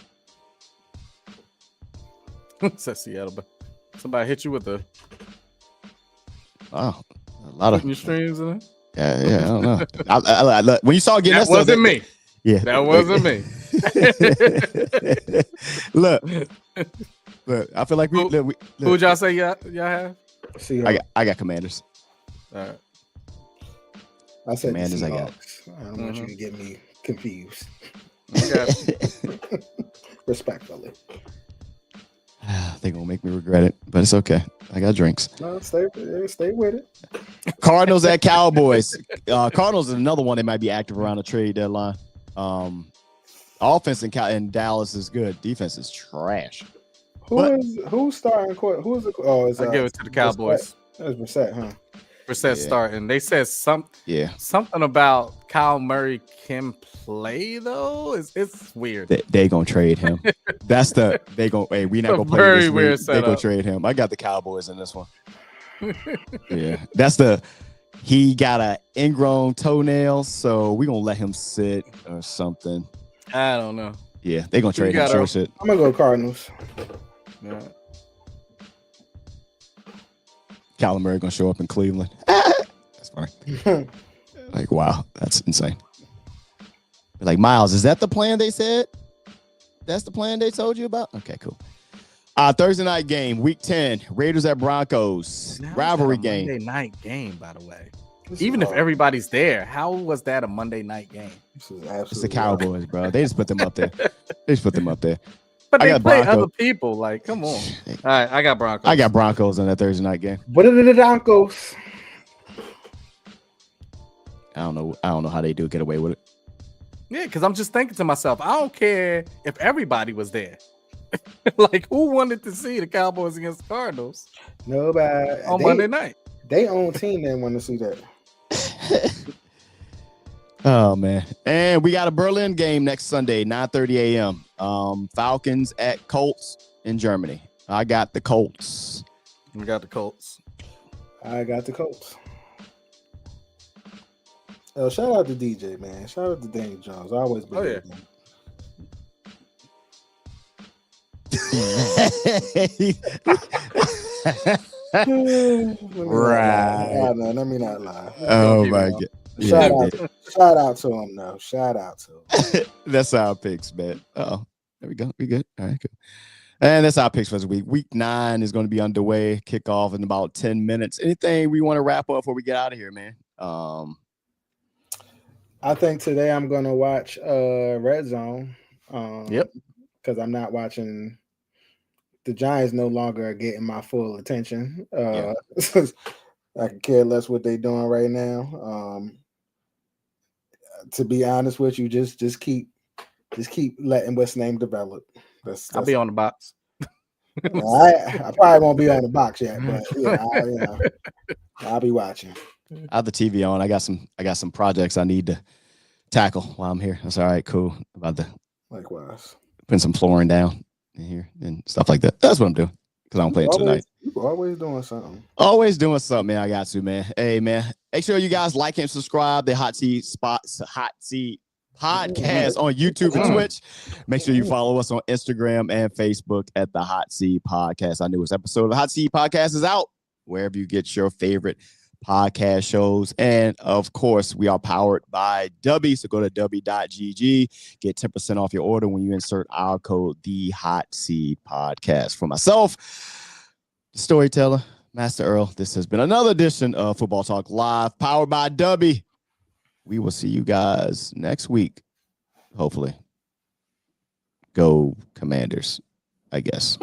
Says Seattle, but somebody hit you with a a lot of your streams in it. Yeah, I don't know. I when you saw getting that wasn't me. Yeah, that wasn't me. Look, I feel like who would y'all say y'all have? I got Commanders. All right. I said Commanders. I got. I don't want you to get me confused. Okay. Respectfully. They're gonna make me regret it, but it's okay. I got drinks. No, stay with it. Cardinals at Cowboys. Cardinals is another one that might be active around the trade deadline. Offense in Dallas is good. Defense is trash. Who's starting? Who's the? Oh, I give it to the Cowboys. That's Brissett, huh? Brissett starting. They said something about Kyle Murray can play though. It's weird. They gonna trade him. That's the they gonna. Hey, we not gonna play this week. They gonna trade him. I got the Cowboys in this one. Yeah, that's he got an ingrown toenail, so we gonna let him sit or something. I don't know. Yeah, they gonna trade him. Sure shit. I'm gonna go Cardinals. Yeah. Kyler Murray gonna show up in Cleveland. That's funny. Like, wow, that's insane. Like, Miles, is that the plan they said? That's the plan they told you about? Okay, cool. Thursday night game, week 10, Raiders at Broncos. Now rivalry game. Monday night game, by the way. Even if everybody's there, how was that a Monday night game? It's the Cowboys, bro. They just put them up there. But they play other people. Like, come on. All right, I got Broncos. I got Broncos in that Thursday night game. What are the Broncos? I don't know how they do get away with it. Yeah, because I'm just thinking to myself, I don't care if everybody was there. Like, who wanted to see the Cowboys against the Cardinals? Nobody. On Monday night. They own team didn't want to see that. Oh, man. And we got a Berlin game next Sunday, 9:30 a.m. Falcons at Colts in Germany. I got the Colts. We got the Colts. I got the Colts. Oh, shout out to DJ, man. Shout out to Danny Jones. I always believe him. Right. No, let me not lie. Oh, my God. Shout out to him, though. Shout out to him. That's our picks, man. Oh, there we go. We good. All right, good. And that's our picks for this week. Week 9 is going to be underway. Kickoff in about 10 minutes. Anything we want to wrap up before we get out of here, man? I think today I'm going to watch Red Zone. Yep. Because I'm not watching. The Giants no longer are getting my full attention. I can care less what they're doing right now. To be honest with you, just keep letting what's name develop. That's I'll be on the box. I probably won't be on the box yet, but I'll be watching. I have the TV on. I got some projects I need to tackle while I'm here. That's all right. Cool. About to likewise putting some flooring down in here and stuff like that. That's what I'm doing because I don't play it tonight. You're always doing something. Always doing something, man. I got to, man. Hey, man. Make sure you guys like and subscribe. The Hot Seat Podcast on YouTube and Twitch. Make sure you follow us on Instagram and Facebook at the Hot Seat Podcast. Our newest episode of the Hot Seat Podcast is out wherever you get your favorite podcast shows. And of course, we are powered by Dubby. So go to dubby.gg, get 10% off your order when you insert our code, the Hot Seat Podcast. For myself, the storyteller, Master Earl, this has been another edition of Football Talk Live, powered by Dubby. We will see you guys next week. Hopefully. Go Commanders, I guess.